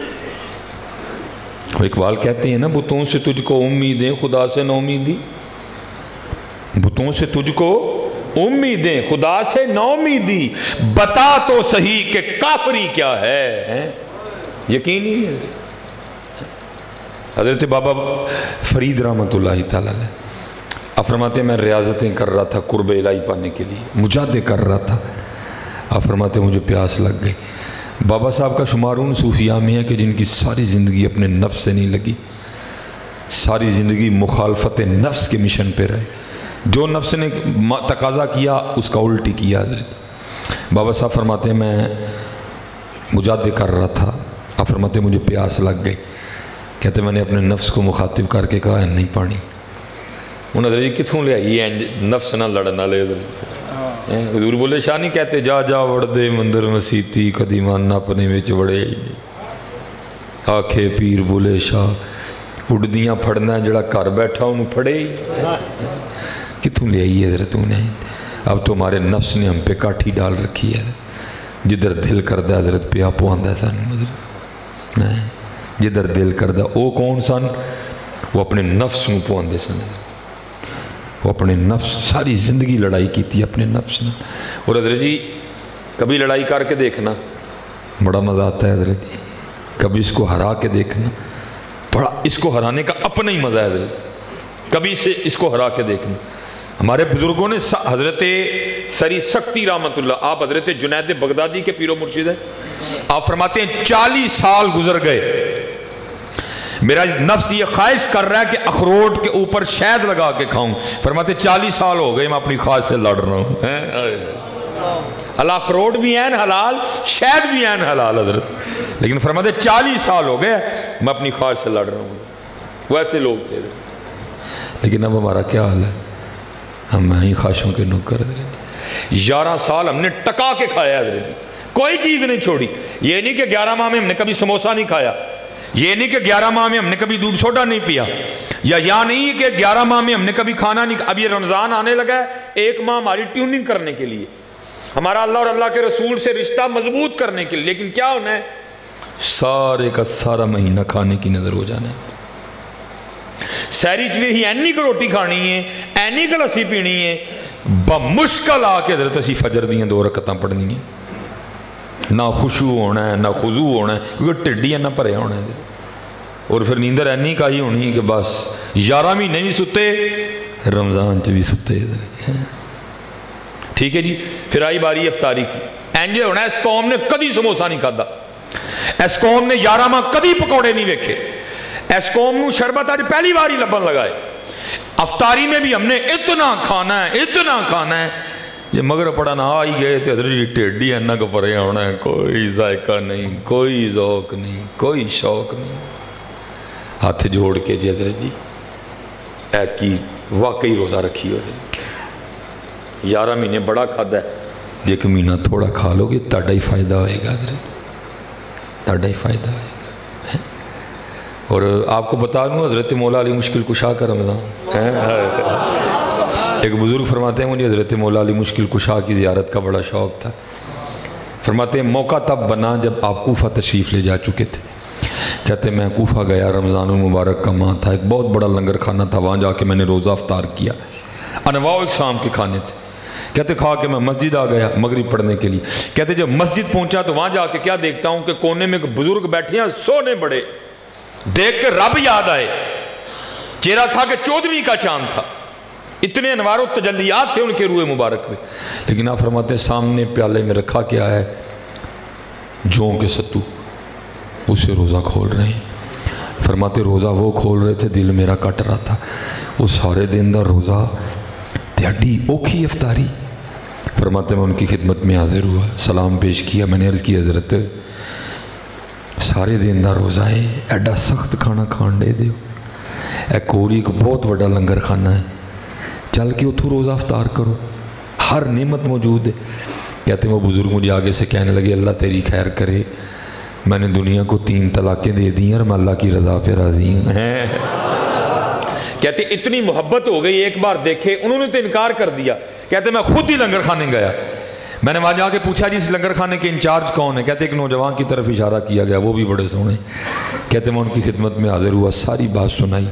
وہ اقبال کہتے ہیں نا بتوں سے تجھ کو امیدیں خدا سے نہ امیدی، بتوں سے تجھ کو امیدیں خدا سے نہ امیدی، بتا تو صحیح کہ کافری کیا ہے، یقین ہی ہے۔ حضرت بابا فرید رحمۃ اللہ تعالیٰ علیہ آپ فرماتے ہیں میں ریاضتیں کر رہا تھا قرب الہی پانے کے لیے، مجاہدے کر رہا تھا، آپ فرماتے ہیں مجھے پیاس لگ گئی۔ بابا صاحب کا شمار ان صوفیاء میں ہے کہ جن کی ساری زندگی اپنے نفس سے نہیں لگی، ساری زندگی مخالفت نفس کے مشن پہ رہے، جو نفس نے تقاضا کیا اس کا الٹی کیا۔ حضرت بابا صاحب فرماتے ہیں میں مجاہدے کر رہا تھا، آپ فرماتے ہیں مجھے پیاس لگ گئی، کہتے میں نے اپنے نفس کو مخاطب کر کے کہا نہیں پانی، انہوں نے حضرت جی کتھوں لے آئی نفس نہ لڑنا لے۔ حضور بولے شاہ نہیں کہتے جا جا وڑ دے مندر مسیتی کدی مان اپنے وچ وڑے، آکھے پیر بولے شاہ اڑدیاں پھڑنا جڑا گھر بیٹھا انہوں پھڑے ہی، کتوں لے آئی حضرت انہیں؟ اب تو ہمارے نفس نے ہم پہ کاٹھی ڈال رکھی ہے، جدھر دل کردہ حضرت پہ آپ آندہ سن، جدھر دل کردہ او کون سن؟ وہ اپنے نفس میں پواندے سن، وہ اپنے نفس ساری زندگی لڑائی کی تھی اپنے نفس نے۔ اور حضرت جی کبھی لڑائی کر کے دیکھنا بڑا مزہ آتا ہے حضرت جی، کبھی اس کو ہرا کے دیکھنا بڑا، اس کو ہرانے کا اپنا ہی مزہ ہے حضرت، کبھی سے اس کو ہرا کے دیکھنا۔ ہمارے بزرگوں نے حضرت سری سکتی رحمت اللہ، آپ حضرت جنید بغدادی کے پیر و مرشد ہیں، آپ فرماتے ہیں 40 سال گزر گئے، میرا نفس یہ خواہش کر رہا ہے کہ اخروٹ کے اوپر شہد لگا کے کھاؤں، فرماتے 40 سال ہو گئے میں اپنی خواہش سے لڑ رہا ہوں۔ اللہ اخروٹ بھی ہیں حلال، شہد بھی ہیں حلال حضرت، لیکن فرماتے 40 سال ہو گئے میں اپنی خواہش سے لڑ رہا ہوں۔ وہ ایسے لوگ تھے، لیکن اب ہمارا کیا حال ہے؟ ہم ہی خواہشوں کے نوکر حضرت۔ 11 سال ہم نے ٹکا کے کھایا حضرت، کوئی چیز نہیں چھوڑی۔ یہ نہیں کہ 11 ماہ میں ہم نے کبھی سموسا نہیں کھایا، یہ نہیں کہ 11 ماہ میں ہم نے کبھی دودھ سوڈا نہیں پیا، یا نہیں کہ 11 ماہ میں ہم نے کبھی کھانا نہیں۔ اب یہ رمضان آنے لگا ہے، 1 ماہ ہماری ٹیوننگ کرنے کے لیے، ہمارا اللہ اور اللہ کے رسول سے رشتہ مضبوط کرنے کے لیے، لیکن کیا ہونا ہے؟ سارے کا سارا مہینہ کھانے کی نظر ہو جانا ہے۔ سہری چوے ہی اینی کو روٹی کھانی ہے، اینی کو لسی پینی ہے، بمشکل آ کے حضرت اسی فجر دیاں 2 رکعتاں پڑھنی ہیں، نہ خشوع ہونا ہے نہ خضوع ہونا ہے، کیونکہ ٹڈیاں نہ بھرے ہونا ہے، اور پھر نیندر اینی کا ہی ہونی ہے کہ بس 11 مہینے بھی ستے، رمضان چ بھی ستے۔ ٹھیک ہے جی، پھر آئی باری افطاری کی، اینجے ہونا ہے اس قوم نے کدی سموسا نہیں کھادا، اس قوم نے 11 ماہ کدی پکوڑے نہیں ویکھے، اس قوم نو شربت آج پہلی باری لبن لگائے۔ افطاری میں بھی ہم نے اتنا کھانا ہے، اتنا کھانا ہے، یہ مگر پڑا نہ آئی گئے تھے حضرت جی ٹیڈی انہ کو پرے ہونا ہے، کوئی ذائقہ نہیں، کوئی ذوق نہیں، کوئی شوق نہیں۔ ہاتھ جوڑ کے جی حضرت جی اے کی واقعی روزہ رکھی ہو حضرت، 11 مہینے بڑا کھادا ہے، 1 مہینہ تھوڑا کھا لو گے تاڑا ہی فائدہ ہوئے گا حضرت، تاڑا ہی فائدہ ہوئے گا۔ اور آپ کو بتا دوں حضرت مولا علی مشکل کشا کا رمضان، ایک بزرگ فرماتے ہیں مجھے حضرت مولا علی مشکل کشا کی زیارت کا بڑا شوق تھا، فرماتے ہیں موقع تب بنا جب آپ کوفہ تشریف لے جا چکے تھے، کہتے میں کوفہ گیا، رمضان المبارک کا ماہ تھا، ایک بہت بڑا لنگر کھانا تھا، وہاں جا کے میں نے روزہ افطار کیا، انواع اقسام کے کھانے تھے۔ کہتے کھا کے میں مسجد آ گیا مغرب پڑھنے کے لیے۔ کہتے جب مسجد پہنچا تو وہاں جا کے کیا دیکھتا ہوں کہ کونے میں ایک بزرگ بیٹھے ہیں سونے بڑے، دیکھ کے رب یاد آئے، چہرہ تھا کہ 14ویں کا چاند تھا، اتنے انوار و تجلیات تھے ان کے روح مبارک میں۔ لیکن آپ فرماتے ہیں سامنے پیالے میں رکھا کیا ہے؟ جوں کے ستو، اسے روزہ کھول رہے ہیں۔ فرماتے روزہ وہ کھول رہے تھے، دل میرا کٹ رہا تھا، وہ سارے دن دا روزہ تیاڈی اوکھی افطاری۔ فرماتے میں ان کی خدمت میں حاضر ہوا، سلام پیش کیا، میں نے عرض کی حضرت سارے دن دا روزہ ہے، ایڈا سخت کھانا کھان دے دیو، اے کوری ایک بہت بڑا لنگر کھانا ہے، چل کے اتھو روزہ افطار کرو، ہر نعمت موجود ہے۔ کہتے ہیں وہ بزرگ مجھے آگے سے کہنے لگے اللہ تیری خیر کرے، میں نے دنیا کو 3 طلاقیں دے دی اور میں اللہ کی رضا پہ راضی ہوں۔ کہتے اتنی محبت ہو گئی، ایک بار دیکھے انہوں نے تو انکار کر دیا۔ کہتے میں خود ہی لنگر کھانے گیا، میں نے وہاں جا کے پوچھا جی اس لنگر کھانے کے انچارج کون ہے؟ کہتے ایک نوجوان کی طرف اشارہ کیا گیا، وہ بھی بڑے سونے۔ کہتے میں ان کی خدمت میں حاضر ہوا، ساری بات سنائی۔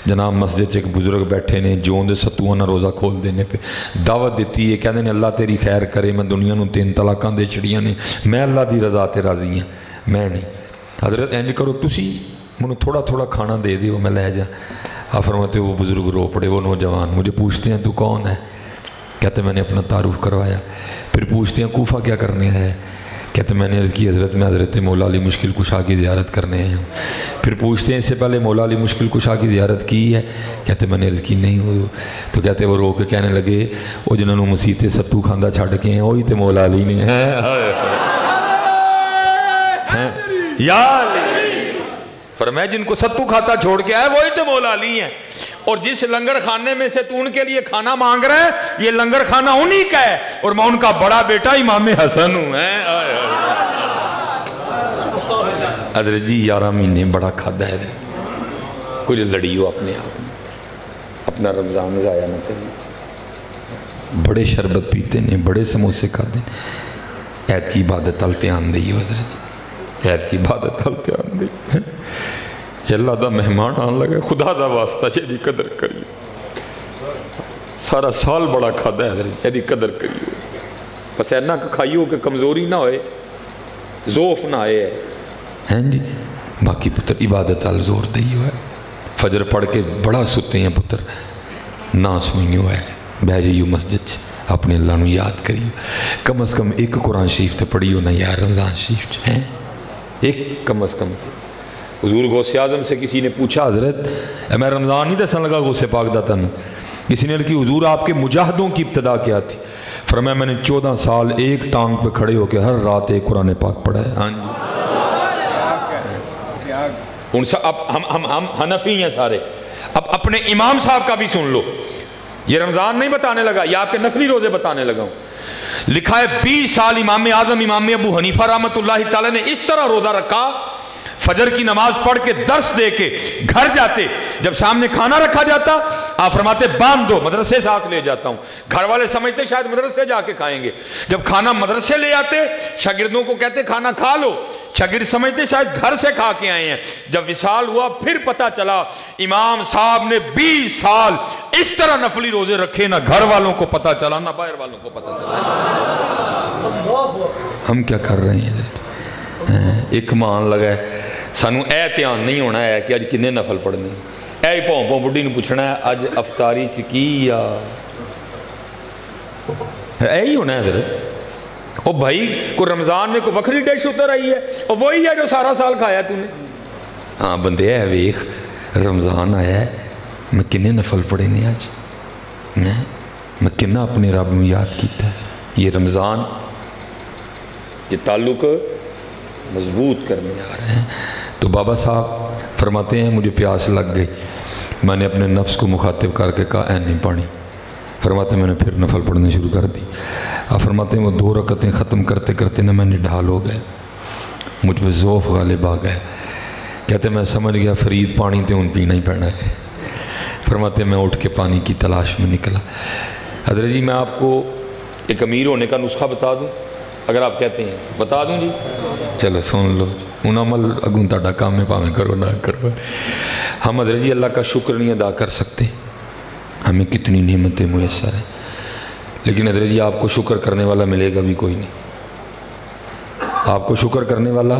جناب مسجد سے ایک بزرگ بیٹھے نے، جون دے ستوانہ روزہ کھول دینے پہ دعوت دیتی ہے، کہتے ہیں اللہ تیری خیر کرے، میں دنیا نو 3 طلاقاں دے چھڑیاں نے، میں اللہ دی رضا تے راضی ہیں، میں نہیں۔ حضرت انج کرو تسی منو تھوڑا تھوڑا کھانا دے دیو میں لے جا۔ آپ فرماتے وہ بزرگ رو پڑے، وہ نوجوان مجھے پوچھتے ہیں تو کون ہے؟ کہتے میں نے اپنا تعارف کروایا، پھر پوچھتے ہیں کوفہ کیا کرنے ہے؟ کہتے میں نے عرض کی حضرت میں حضرت مولا علی مشکل کشا کی زیارت کرنے ہیں۔ پھر پوچھتے ہیں اس سے پہلے مولا علی مشکل کشا کی زیارت کی ہے؟ کہتے میں نے عرض کی نہیں ہو۔ تو کہتے وہ رو کے کہنے لگے وہ جنہوں مسیتے ستو کھاندہ چھاڑ کے ہیں وہی تے مولا علی نے ہیں یا علی۔ فرمایا جن کو ستو کھاتا چھوڑ کے آئے وہی تے مولا علی ہیں، اور جس لنگر خانے میں سے تو ان کے لیے کھانا مانگ رہا ہے یہ لنگر خانہ انہی کا ہے، اور میں ان کا بڑا بیٹا امام حسن ہوں۔ حضرت جی 11 مہینے بڑا کھادا ہے، کچھ لڑی ہو اپنے آپ، اپنا رمضان ضائع نہ کریں، بڑے شربت پیتے ہیں، بڑے سموسے کھاتے ہیں، عید کی عبادت تل دھیان دئیے حضرت جی، عید کی عبادت تل دھیان دئیے، یہ اللہ دا مہمان آن لگا، خدا دا واسطہ جیدی قدر کریو، سارا سال بڑا کھادا ہے حضرت جیدی قدر کریو، بس اینا کہ کھائیو کہ کمزوری نہ ہوئے، زوف نہ آئے ہیں جی۔ باقی پتر عبادت آل زور دئیو ہے، فجر پڑھ کے بڑا ستے ہیں پتر، نہ سوئیو ہے، بہ جائیو مسجد سے اپنے اللہ نو یاد کریو، کم از کم ایک قرآن شریف تے پڑھیو نہ یار رمضان شریف ہیں، ایک کم از کم تے۔ حضور غوث اعظم سے کسی نے پوچھا حضرت میں رمضان نہیں دسن لگا غوث پاک دا تنو، کسی نے کہ حضور آپ کے مجاہدوں کی ابتدا کیا تھی؟ فرمایا میں نے 14 سال ایک ٹانگ پہ کھڑے ہو کے ہر رات ایک قرآن پاک پڑھا ہے۔ ہاں جی اب ہم حنفی ہیں سارے، اب اپنے امام صاحب کا بھی سن لو، یہ رمضان نہیں بتانے لگا، یہ آپ کے نفلی روزے بتانے لگا ہوں۔ لکھا ہے 20 سال امام اعظم امام ابو حنیفہ رحمۃ اللہ تعالی نے اس طرح روزہ رکھا، فجر کی نماز پڑھ کے درس دے کے گھر جاتے، جب سامنے کھانا رکھا جاتا آپ فرماتے باندھ دو، مدرسے ساتھ لے جاتا ہوں۔ گھر والے سمجھتے شاید مدرسے جا کے کھائیں گے، جب کھانا مدرسے لے آتے شاگردوں کو کہتے کھانا کھا لو، شاگرد سمجھتے شاید گھر سے کھا کے آئے ہیں۔ جب وصال ہوا پھر پتہ چلا امام صاحب نے 20 سال اس طرح نفلی روزے رکھے، نہ گھر والوں کو پتہ چلا نہ باہر والوں کو پتہ چلا۔ ہم کیا کر رہے ہیں؟ ایک مان لگا ہے سانو اے دھیان نہیں ہونا ہے کہ اج کنے نفل پڑھنے، اے ہی پاؤں پاؤں بڈھی نے پوچھنا ہے اج افطاری چکی یا اے ہی ہونا ہے حضرت۔ او بھائی کوئی رمضان میں کوئی وکھری ڈش اتر آئی ہے، اور وہی ہے جو سارا سال کھایا تو نے۔ ہاں بندے ہے ویخ رمضان آیا ہے، میں کنے نفل پڑھے نے آج، میں کنا اپنے رب میں یاد کیتا ہے۔ یہ رمضان یہ تعلق مضبوط کرنے آ رہے ہیں۔ تو بابا صاحب فرماتے ہیں مجھے پیاس لگ گئی، میں نے اپنے نفس کو مخاطب کر کے کہا اے نہیں پانی، فرماتے ہیں میں نے پھر نفل پڑھنے شروع کر دی۔ آپ فرماتے ہیں وہ 2 رکعتیں ختم کرتے کرتے نہ میں نے ڈھال ہو گئے، مجھ پہ ذوف غالب آ گئے، کہتے میں سمجھ گیا فرید پانی تے ان پینا ہی پڑنا ہے۔ فرماتے ہیں میں اٹھ کے پانی کی تلاش میں نکلا۔ حضرت جی میں آپ کو ایک امیر ہونے کا نسخہ بتا دوں، اگر آپ کہتے ہیں بتا دوں جی؟ چلو سن لو، ہوں عمل اگوں تہاڈا کام ہے، پاویں کرو نہ کرو۔ ہم حضرت جی اللہ کا شکر نہیں ادا کر سکتے، ہمیں کتنی نعمتیں میسر ہیں، لیکن حضرت جی آپ کو شکر کرنے والا ملے گا بھی کوئی نہیں، آپ کو شکر کرنے والا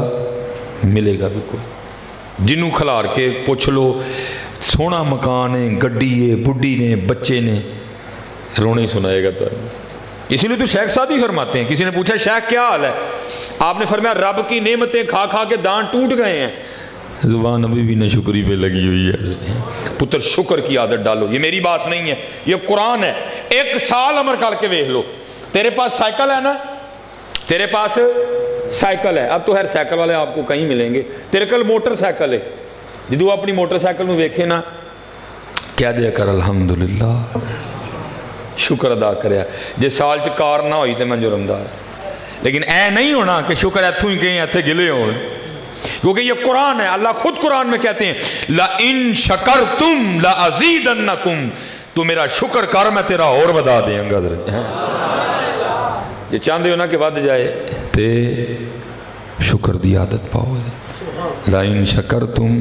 ملے گا بھی کوئی۔ جنوں کھلار کے پوچھ لو سونا مکان ہے، گڈی ہے، بڈھی نے، بچے نے، رونے سنائے گا تو۔ اسی لیے تو شیخ صاحب ہی فرماتے ہیں، کسی نے پوچھا شیخ کیا حال ہے، آپ نے فرمایا رب کی نعمتیں کھا کھا کے دان ٹوٹ گئے ہیں، زبان ابھی بھی نہ شکری پہ لگی ہوئی ہے۔ پتر شکر کی عادت ڈالو، یہ میری بات نہیں ہے، یہ قرآن ہے۔ 1 سال عمر کر کے ویکھ لو، تیرے پاس سائیکل ہے نا، تیرے پاس سائیکل ہے، اب تو ہر سائیکل والے آپ کو کہیں ملیں گے، تیرے کل موٹر سائیکل ہے، جدو اپنی موٹر سائیکل میں ویکھے نا کیا دیا کر الحمدللہ، شکر ادا کریا، جے سال چ کار نہ ہوئی تو میں جرمدار، لیکن اے نہیں ہونا کہ شکر ایتھوں ہی کہیں ایتھے گلے ہون، کیونکہ یہ قرآن ہے، اللہ خود قرآن میں کہتے ہیں لَإِن شَكَرْتُمْ لَأَزِيدَنَّكُمْ، تو میرا شکر کر میں تیرا اور بدا دیں گا۔ یہ چاندے ہو نا کہ ود جائے تے شکر دی عادت پاؤ، لَإِن شَكَرْتُمْ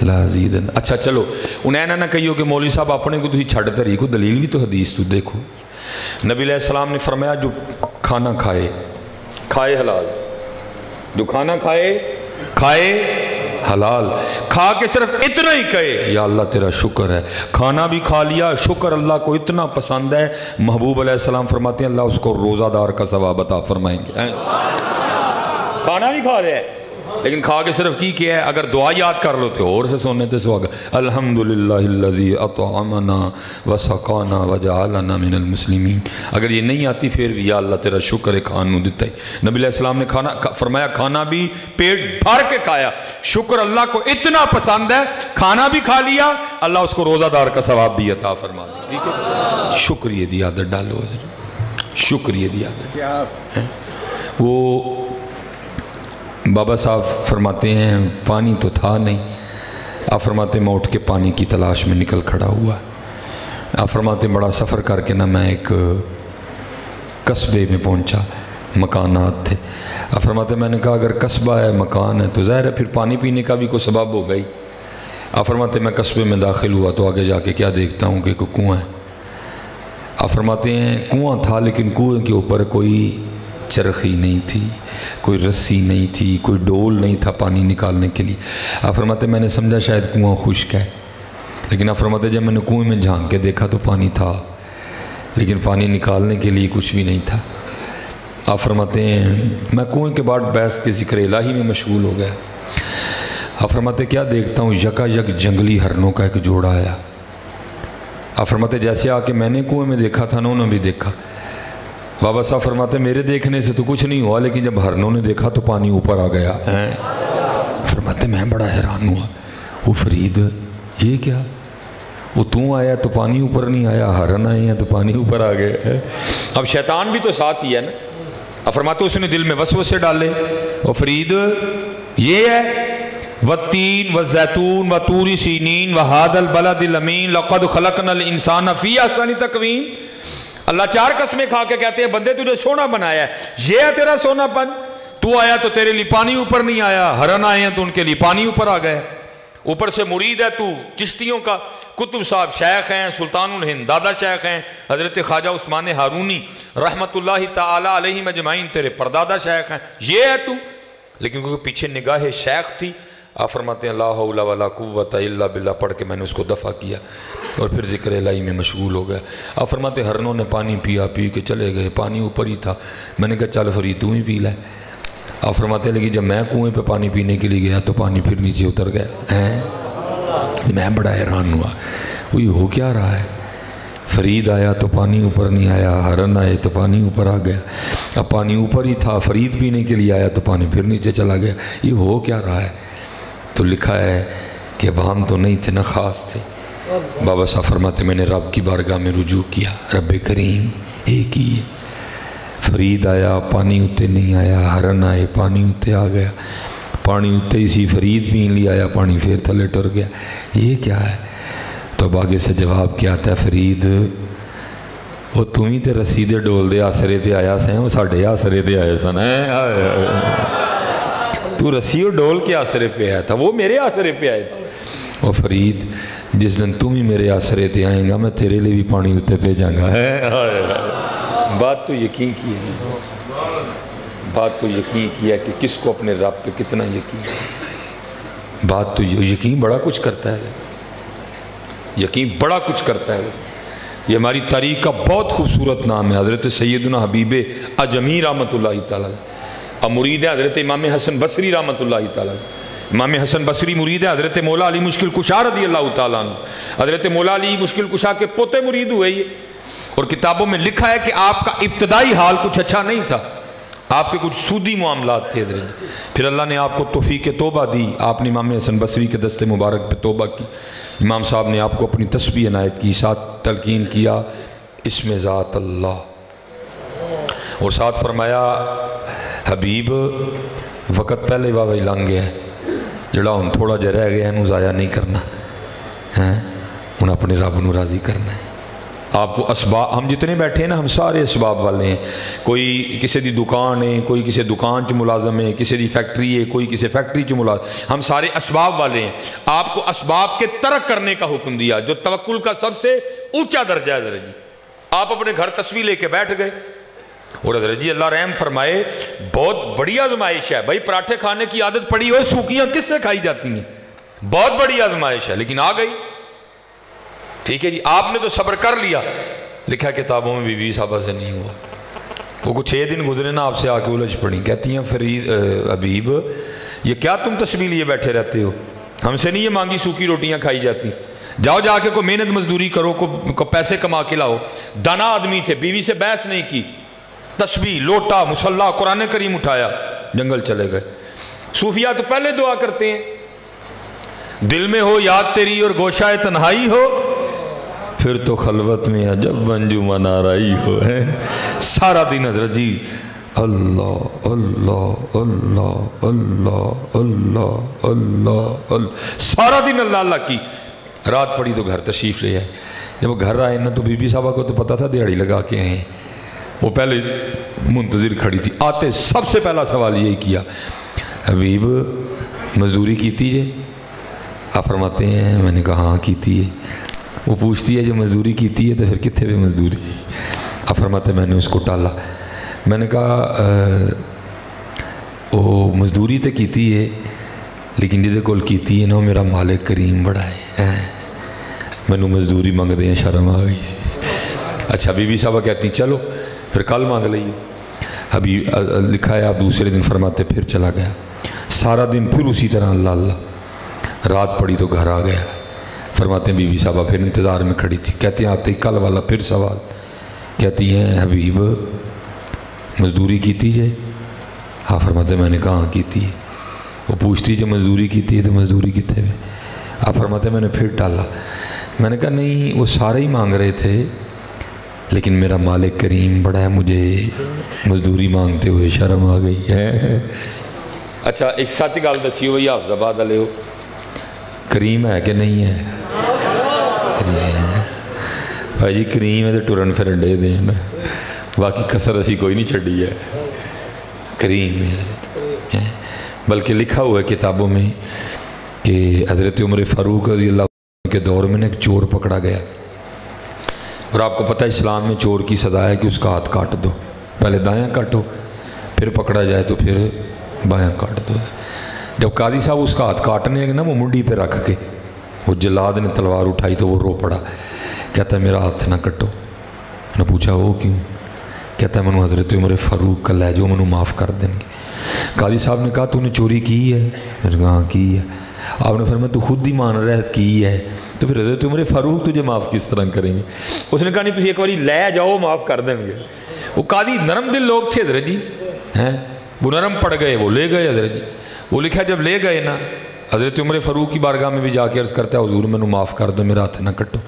لَأَزِيدَنَّ۔ اچھا چلو انہیں نہ کہیو کہ مولوی صاحب اپنے کو تو ہی چھڑ تری کو، دلیل بھی تو حدیث تو دیکھو، نبی علیہ السلام نے فرمایا جو کھانا کھائے حلال، جو کھانا کھائے حلال، کھا کے صرف اتنا ہی کہے یا اللہ تیرا شکر ہے، کھانا بھی کھا لیا، شکر اللہ کو اتنا پسند ہے، محبوب علیہ السلام فرماتے ہیں اللہ اس کو روزہ دار کا ثواب عطا فرمائیں گے۔ کھانا بھی کھا رہے ہیں لیکن کھا کے صرف کی کیا ہے، اگر دعا یاد کر لو تو اور سے سونے تے سواگا الحمدللہ الذی اطعمنا وسقانا وجعلنا من المسلمین، اگر یہ نہیں آتی پھر بھی یا اللہ تیرا شکر ہے کھانو دیتا ہے۔ نبی علیہ السلام نے فرمایا کھانا بھی پیٹ بھر کے کھایا، شکر اللہ کو اتنا پسند ہے، کھانا بھی کھا لیا اللہ اس کو روزہ دار کا ثواب بھی عطا فرما دے۔ ٹھیک ہے، شکریہ دی عادت ڈالو حضرت، شکریہ دی عادت۔ وہ بابا صاحب فرماتے ہیں پانی تو تھا نہیں، آپ فرماتے ہیں میں اٹھ کے پانی کی تلاش میں نکل کھڑا ہوا، آپ فرماتے ہیں بڑا سفر کر کے میں ایک قصبے میں پہنچا، مکانات تھے، آپ فرماتے ہیں میں نے کہا اگر قصبہ ہے مکان ہے تو ظاہر ہے پھر پانی پینے کا بھی کوئی سبب ہو گئی، آپ فرماتے ہیں میں قصبے میں داخل ہوا تو آگے جا کے کیا دیکھتا ہوں کہ کوئی کنواں ہے، آپ فرماتے ہیں کنواں تھا لیکن کنویں کے اوپر کوئی چرخی نہیں تھی، کوئی رسی نہیں تھی، کوئی ڈول نہیں تھا پانی نکالنے کے لیے، آپ فرماتے میں نے سمجھا شاید کنواں خشک ہے، لیکن آپ فرماتے جب میں نے کنویں میں جھانک کے دیکھا تو پانی تھا لیکن پانی نکالنے کے لیے کچھ بھی نہیں تھا۔ آپ فرماتے ہیں میں کنویں کے بعد بیس کے ذکر الہی میں مشغول ہو گیا، آپ فرماتے کیا دیکھتا ہوں یکا یک جنگلی ہرنوں کا ایک جوڑا آیا، آپ فرماتے جیسے آ کے میں نے کنویں میں دیکھا تھا نا انہوں نے بھی دیکھا، بابا صاحب فرماتے میرے دیکھنے سے تو کچھ نہیں ہوا لیکن جب ہرنوں نے دیکھا تو پانی اوپر آ گیا، فرماتے میں بڑا حیران ہوا، وہ فرید یہ کیا، وہ تو آیا تو پانی اوپر نہیں آیا، ہرن آئے ہیں تو پانی اوپر آ گئے۔ اب شیطان بھی تو ساتھ ہی ہے نا، اب فرماتے اس نے دل میں وسوسے ڈالے، وہ فرید یہ ہے والتین والزیتون وطور سینین وہذا البلد الامین لقد خلقنا الانسان فی احسن تقویم، اللہ 4 قسمیں کھا کے کہتے ہیں بندے تجھے سونا بنایا ہے، یہ ہے تیرا سونا پن، تو آیا تو تیرے لیے پانی اوپر نہیں آیا، ہرن آئے ہیں تو ان کے لیے پانی اوپر آ گئے، اوپر سے مرید ہے تو چشتیوں کا، کتب صاحب شیخ ہیں، سلطان الہند دادا شیخ ہیں، حضرت خواجہ عثمان ہارونی رحمت اللہ تعالی علیہ مجمعین تیرے پردادا شیخ ہیں، یہ ہے تو، لیکن کیونکہ پیچھے نگاہ شیخ تھی، آپ فرماتے ہیں لا حول ولا قوت الا باللہ پڑھ کے میں نے اس کو دفع کیا اور پھر ذکر الہی میں مشغول ہو گیا۔ آپ فرماتے ہرنوں نے پانی پیا، پی کے چلے گئے، پانی اوپر ہی تھا، میں نے کہا چل فرید تو ہی پی لے، آپ فرماتے ہیں لیکن جب میں کنویں پہ پانی پینے کے لیے گیا تو پانی پھر نیچے اتر گیا، میں بڑا حیران ہوا، وہ ہو کیا رہا ہے، فرید آیا تو پانی اوپر نہیں آیا، ہرن آئے تو پانی اوپر آ گیا، اب پانی اوپر ہی تھا، فرید پینے کے لیے آیا تو پانی پھر نیچے چلا گیا، یہ ہو کیا رہا ہے؟ تو لکھا ہے کہ اب ہم تو نہیں تھے نہ خاص تھے، بابا صاحب فرماتے میں نے رب کی بارگاہ میں رجوع کیا، رب کریم ایک ہی ہے، فرید آیا پانی اتے نہیں آیا، ہرن آئے پانی اتے آ گیا، پانی اتے ہی سی فرید پین لیا آیا، پانی پھر تھلے ٹر گیا، یہ کیا ہے؟ تو اب آگے سے جواب کیا آتا ہے فرید وہ تمہیں تے رسیدے ڈول دے آسرے تے آیا سیں، وہ ساڑھے آسرے تے آئے سن، تو رسی و ڈول کے آسرے پہ آیا تھا، وہ میرے آسرے پہ آئے تھے۔ اور فرید جس دن تم ہی میرے آسرے تے آئیں گا میں تیرے لئے بھی پانی اتے پہ جائیں گا۔ بات تو یقین کی ہے، بات تو یقین کی ہے کہ کس کو اپنے رب پہ کتنا یقین ہے۔ بات تو یقین بڑا کچھ کرتا ہے، یقین بڑا کچھ کرتا ہے۔ یہ ہماری تاریخ کا بہت خوبصورت نام ہے، حضرت سیدنا حبیب اجمی رحمۃ اللہ تعالیٰ، اب مرید ہے حضرت امام حسن بصری رحمۃ اللہ تعالیٰ۔ امام حسن بصری مرید ہے حضرت مولا علی مشکل کشا رضی اللہ تعالیٰ عنہ، حضرت مولا علی مشکل کشا کے پوتے مرید ہوئے یہ، اور کتابوں میں لکھا ہے کہ آپ کا ابتدائی حال کچھ اچھا نہیں تھا، آپ کے کچھ سودی معاملات تھے حضرت، پھر اللہ نے آپ کو توفیق توبہ دی، آپ نے امام حسن بصری کے دست مبارک پہ توبہ کی، امام صاحب نے آپ کو اپنی تسبیح عنایت کی، ساتھ تلقین کیا اسم ذات اللہ، اور ساتھ فرمایا حبیب وقت پہلے واوی لنگ گیا ہے، جڑا ہن تھوڑا جا رہ گیا ہے ضائع نہیں کرنا ہے، ہن اپنے رب نو راضی کرنا ہے۔ آپ کو اسباب، ہم جتنے بیٹھے ہیں نا ہم سارے اسباب والے ہیں، کوئی کسی دی دکان ہے، کوئی کسی دکان چ ملازم ہے، کسی دی فیکٹری ہے، کوئی کسی فیکٹری چ ملازم، ہم سارے اسباب والے ہیں۔ آپ کو اسباب کے ترک کرنے کا حکم دیا جو توکل کا سب سے اونچا درجہ ہے حضرت جی۔ آپ اپنے گھر تسبیح لے کے بیٹھ گئے، اور حضرت جی اللہ رحم فرمائے بہت بڑی آزمائش ہے بھائی، پراٹھے کھانے کی عادت پڑی ہوئے سوکیاں کس سے کھائی جاتی ہیں، بہت بڑی آزمائش ہے، لیکن آ گئی، ٹھیک ہے جی، آپ نے تو صبر کر لیا۔ لکھا کتابوں میں بی بی صاحبہ سے نہیں ہوا، وہ کچھ 6 دن گزرے نا آپ سے آ کے الجھ پڑی، کہتی ہیں فرید حبیب یہ کیا تم تسبیح لیے بیٹھے رہتے ہو، ہم سے نہیں یہ مانگی سوکھی روٹیاں کھائی جاتی، جاؤ جا کے کوئی محنت مزدوری کرو، کو پیسے کما کے لاؤ۔ دانا آدمی تھے، بیوی سے بحث نہیں کی، تسبیح لوٹا مصلی قرآن کریم اٹھایا، جنگل چلے گئے۔ صوفیہ تو پہلے دعا کرتے ہیں دل میں ہو یاد تیری اور گوشہ تنہائی ہو، پھر تو خلوت میں عجب انجمن آرائی ہو، ہے سارا دن حضرت جی اللہ اللہ اللہ اللہ اللہ اللہ اللہ، سارا دن اللہ اللہ کی۔ رات پڑی تو گھر تشریف لے آئے، جب وہ گھر آئے نا تو بی بی صاحبہ کو تو پتا تھا دیہڑی لگا کے آئے ہیں، وہ پہلے منتظر کھڑی تھی، آتے سب سے پہلا سوال یہی کیا حبیب مزدوری کیتی ہے؟ آپ فرماتے ہیں میں نے کہا ہاں کیتی ہے۔ وہ پوچھتی ہے جو مزدوری کیتی ہے تو پھر کتنے بھی مزدوری؟ آپ فرماتے ہیں میں نے اس کو ٹالا، میں نے کہا وہ مزدوری تو کیتی ہے لیکن جدے کول کیتی ہے نا میرا مالک کریم بڑا ہے، میں نے مزدوری مانگ دیں شرم آ گئی سی۔ اچھا بی بی صاحبہ کہتی ہیں چلو پھر کل مانگ لئیے، ابھی لکھا ہے آپ دوسرے دن فرماتے پھر چلا گیا، سارا دن پھر اسی طرح اللہ اللہ، رات پڑی تو گھر آ گیا۔ فرماتے ہیں بی بی صاحبہ پھر انتظار میں کھڑی تھی، کہتے ہیں آتے کل والا پھر سوال، کہتی ہیں حبیب مزدوری کیتی جائے؟ ہاں فرماتے ہیں میں نے کہا ہاں کیتی ہے۔ وہ پوچھتی جو مزدوری کیتی ہے تو مزدوری کتنے میں؟ آپ فرماتے ہیں میں نے پھر ٹالا، میں نے کہا نہیں وہ سارے ہی مانگ رہے تھے لیکن میرا مالک کریم بڑا ہے، مجھے مزدوری مانگتے ہوئے شرم آ گئی ہے۔ اچھا ایک سچ گل دسیو بھئی حافظ آباد والے ہو، کریم ہے کہ نہیں ہے؟ بھائی جی کریم ہے تو ٹرن پھرن دے دیں، باقی کسر اسی کوئی نہیں چھڑی ہے، کریم ہے۔ بلکہ لکھا ہوا ہے کتابوں میں کہ حضرت عمر فاروق رضی اللہ عنہ کے دور میں ایک چور پکڑا گیا، اور آپ کو پتہ ہے اسلام میں چور کی سزا ہے کہ اس کا ہاتھ کاٹ دو، پہلے دایاں کاٹو پھر پکڑا جائے تو پھر بایاں کاٹ دو۔ جب قاضی صاحب اس کا ہاتھ کاٹنے لگے نا وہ منڈی پہ رکھ کے، وہ جلاد نے تلوار اٹھائی تو وہ رو پڑا، کہتا ہے میرا ہاتھ نہ کٹو۔ نے پوچھا وہ کیوں؟ کہتا ہے منو حضرت عمر فاروق کا لے جو منو معاف کر دیں گے۔ قاضی صاحب نے کہا تو نے چوری کی ہے؟ میں نے کہا ہاں کی ہے۔ آپ نے فرمایا تو خود ہی مان رہا ہے کی ہے تو پھر حضرت عمر فاروق تجھے معاف کس طرح کریں گے؟ اس نے کہا نہیں تجھے ایک باری لے جاؤ معاف کر دیں گے۔ وہ قاضی نرم دل لوگ تھے حضرت جی، ہیں وہ نرم پڑ گئے، وہ لے گئے حضرت جی۔ وہ لکھا جب لے گئے نا حضرت عمر فاروق کی بارگاہ میں بھی جا کے عرض کرتا ہے حضور میں معاف کر دو، میرا ہاتھ نہ کٹو۔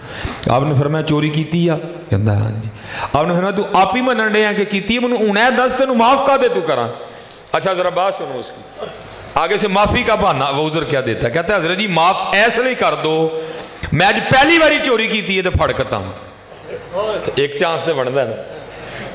آپ نے فرمایا چوری کیتی ہے؟ کہتا ہے ہاں جی۔ آپ نے فرمایا تو آپ ہی منن رہے ہیں کہ کیتی ہے، منو انہیں دس تینوں معاف کر دے تو کراں۔ اچھا ذرا بات سنو اس کی، آگے سے معافی کا بہانہ وہ عذر کیا دیتا ہے، کہتا ہے حضرت جی معاف ایسے نہیں کر دو، میں آج پہلی باری چوری کیتی ہے تو پھڑکتا ہوں، ایک چانس سے بڑھتا ہے نا،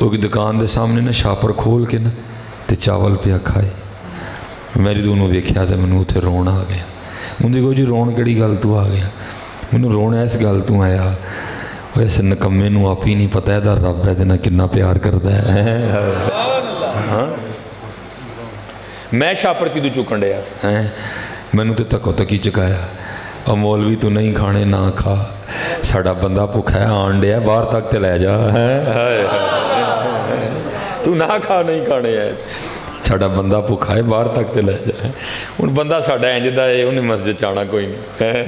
وہ دکان دے سامنے نا شاپر کھول کے نا تے چاول پیا کھائے. میری تو انہوں ویکھیا تے مینوں اتنے رون آ گیا. انہیں کہو جی رون کیڑی گل تو آ گیا؟ مینوں رونا اس گل تو آیا وہ اس نکمے نوں آپ ہی نہیں پتہ ہے دا رب ہے دینا کنا پیار کرتا ہے. میں شاپر کی تو چکن ڈیا مینوں تے تکو تکی چکایا. اور مولوی تو نہیں کھانے نہ کھا ساڈا بندہ بھکھا ہے آن ڈیا باہر تک تے لے جا. تو نہ کھا نہیں کھانے ہے ساڈا بندہ بھکھا ہے باہر تک تے لے جا. ہن بندہ ساڈا انجدا ہے انہیں مسجد چانا کوئی نہیں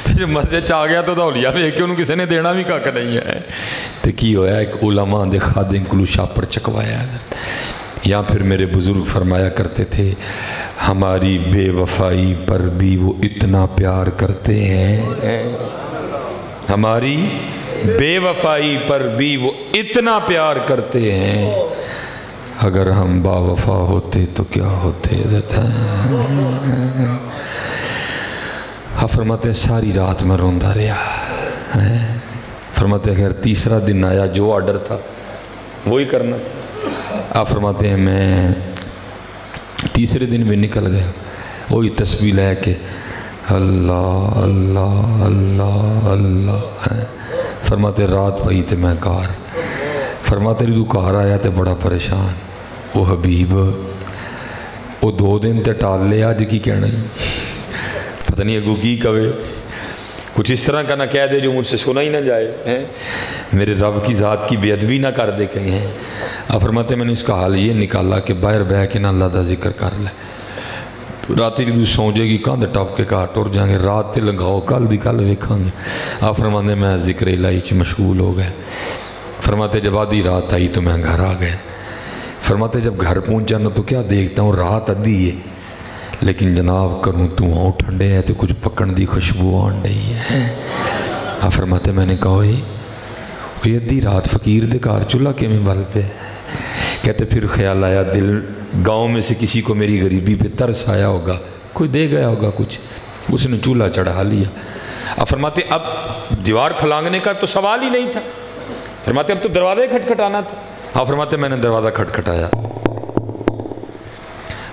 تو جب مسجد چ آ گیا تو دھولیا ویکھ کے انہوں کسی نے دینا بھی کھ نہیں ہے. تو کی ہویا ایک علماء دے خادم کولوں شاپر چکوایا. یا پھر میرے بزرگ فرمایا کرتے تھے ہماری بے وفائی پر بھی وہ اتنا پیار کرتے ہیں. ہماری بے وفائی پر بھی وہ اتنا پیار کرتے ہیں. اگر ہم با وفا ہوتے تو کیا ہوتے. فرماتے ہیں ساری رات میں روندا رہا. فرماتے ہیں خیر تیسرا دن آیا جو آرڈر تھا وہی کرنا تھا. آپ فرماتے ہیں میں تیسرے دن بھی نکل گیا وہی تسبیح لے کے اللہ اللہ اللہ اللہ. فرماتے رات پئی تے میں کار. فرماتے ری تو کار آیا تے بڑا پریشان. وہ حبیب وہ 2 دن تے ٹال لے آج کی کہنا ہی پتہ نہیں اگو کی کہے. کچھ اس طرح کا نہ کہہ دے جو مجھ سے سنا ہی نہ جائے. میرے رب کی ذات کی بے ادبی نہ کر دے کہیں. آپ فرماتے میں نے اس کا حال یہ نکالا کہ باہر بہ کے نہ اللہ دا ذکر کر لے. راتی کی سو جائے گی کاندھ ٹپ کے کہا ٹر جائیں گے رات تے لگاؤ کل دی کل ویکھاں گے. آپ فرماتے میں ذکر الہی چ مشغول ہو گئے. فرماتے جب آدھی رات آئی تو میں گھر آ گیا. فرماتے جب گھر پہنچا نا تو کیا دیکھتا ہوں رات ادھی ہے لیکن جناب کروں دھواں ٹھنڈے ہے تو کچھ پکن دی خوشبو آن رہی ہے. آپ فرماتے میں نے کہا یہ ادھی رات فقیر دے کار چولہا کے میں بل پہ. کہتے پھر خیال آیا دل گاؤں میں سے کسی کو میری غریبی پہ ترس آیا ہوگا کوئی دے گیا ہوگا کچھ اس نے چولہا چڑھا لیا. آپ فرماتے اب دیوار پھلانگنے کا تو سوال ہی نہیں تھا. فرماتے اب تو دروازے کھٹکھٹانا تھا. آپ فرماتے میں نے دروازہ کھٹکھٹایا.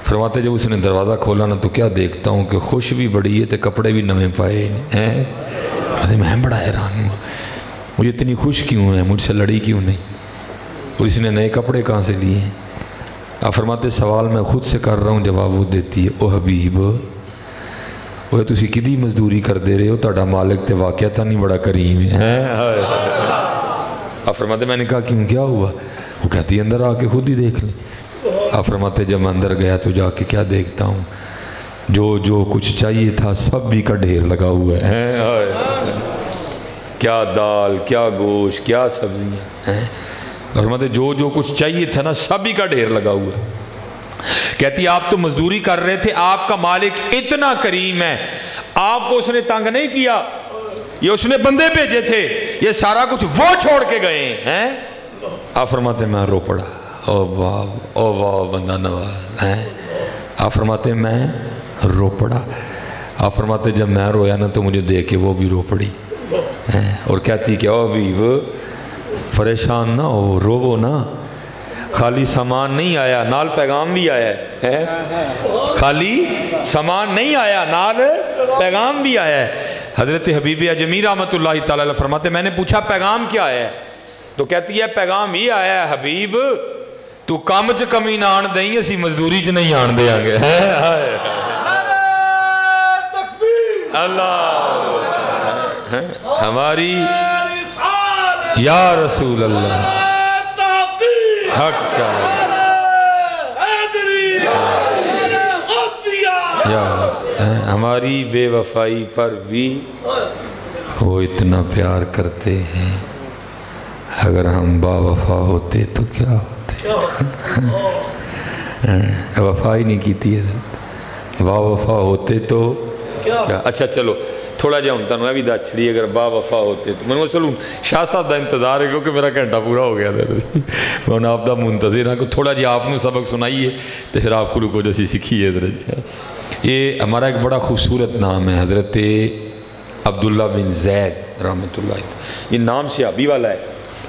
فرماتے جب اس نے دروازہ کھولا نا تو کیا دیکھتا ہوں کہ خوش بھی بڑی ہے تو کپڑے بھی نویں پائے ہیں. میں بڑا حیران ہوں مجھے اتنی خوش کیوں ہے مجھ سے لڑی کیوں نہیں اور اس نے نئے کپڑے کہاں سے لیے ہیں. آپ فرماتے سوال میں خود سے کر رہا ہوں جواب وہ دیتی ہے. او حبیب وہ تسی کدی مزدوری کر دے رہے ہو تہاڈا مالک تے واقعہ نہیں بڑا کریم ہے. آپ فرماتے میں نے کہا کیوں کیا ہوا؟ وہ کہتی اندر آ کے خود ہی دیکھ لیں. آپ فرماتے جب میں اندر گیا تو جا کے کیا دیکھتا ہوں جو کچھ چاہیے تھا سب بھی کا ڈھیر لگا ہوا ہے. کیا دال کیا گوشت کیا سبزیاں. اور فرماتے جو کچھ چاہیے تھا نا سب ہی کا ڈھیر لگا ہوا ہے. کہتی آپ تو مزدوری کر رہے تھے آپ کا مالک اتنا کریم ہے آپ کو اس نے تنگ نہیں کیا. یہ اس نے بندے بھیجے تھے یہ سارا کچھ وہ چھوڑ کے گئے ہیں. آپ فرماتے میں رو پڑا. او واہ بندہ نواز. آپ فرماتے میں رو پڑا. آپ فرماتے جب میں رویا نا تو مجھے دیکھ کے وہ بھی رو پڑی اور کہتی کہ او حبیب پریشان نہ ہو روو نا خالی سامان نہیں آیا نال پیغام بھی آیا ہے. خالی سامان نہیں آیا نال پیغام بھی آیا ہے. حضرت حبیب اجمی رحمت اللہ تعالیٰ علیہ فرماتے میں نے پوچھا پیغام کیا ہے تو کہتی ہے پیغام یہ آیا ہے حبیب تو کام چ کمی نہ آن دیں اسی مزدوری چ نہیں آن دیا گے. اللہ ہماری یا رسول اللہ حق چاہے ہماری بے وفائی پر بھی وہ اتنا پیار کرتے ہیں. اگر ہم با وفا ہوتے تو کیا ہوتے. وفا ہی نہیں کیتی ہے با وفا ہوتے تو کیا. اچھا چلو تھوڑا جہاں ہوتا ہے بھی دچڑی اگر با وفا ہوتے تو میں چلوں شاہ صاحب دا انتظار ہے کیونکہ میرا گھنٹہ پورا ہو گیا تھا. میں آپ دا منتظر ہاں کہ تھوڑا جہاں آپ نے سبق سنائیے تو پھر آپ کو رکو جیسی سکھیے ادھر. یہ ہمارا ایک بڑا خوبصورت نام ہے حضرت عبداللہ بن زید رحمۃ اللہ. یہ نام صحابی والا ہے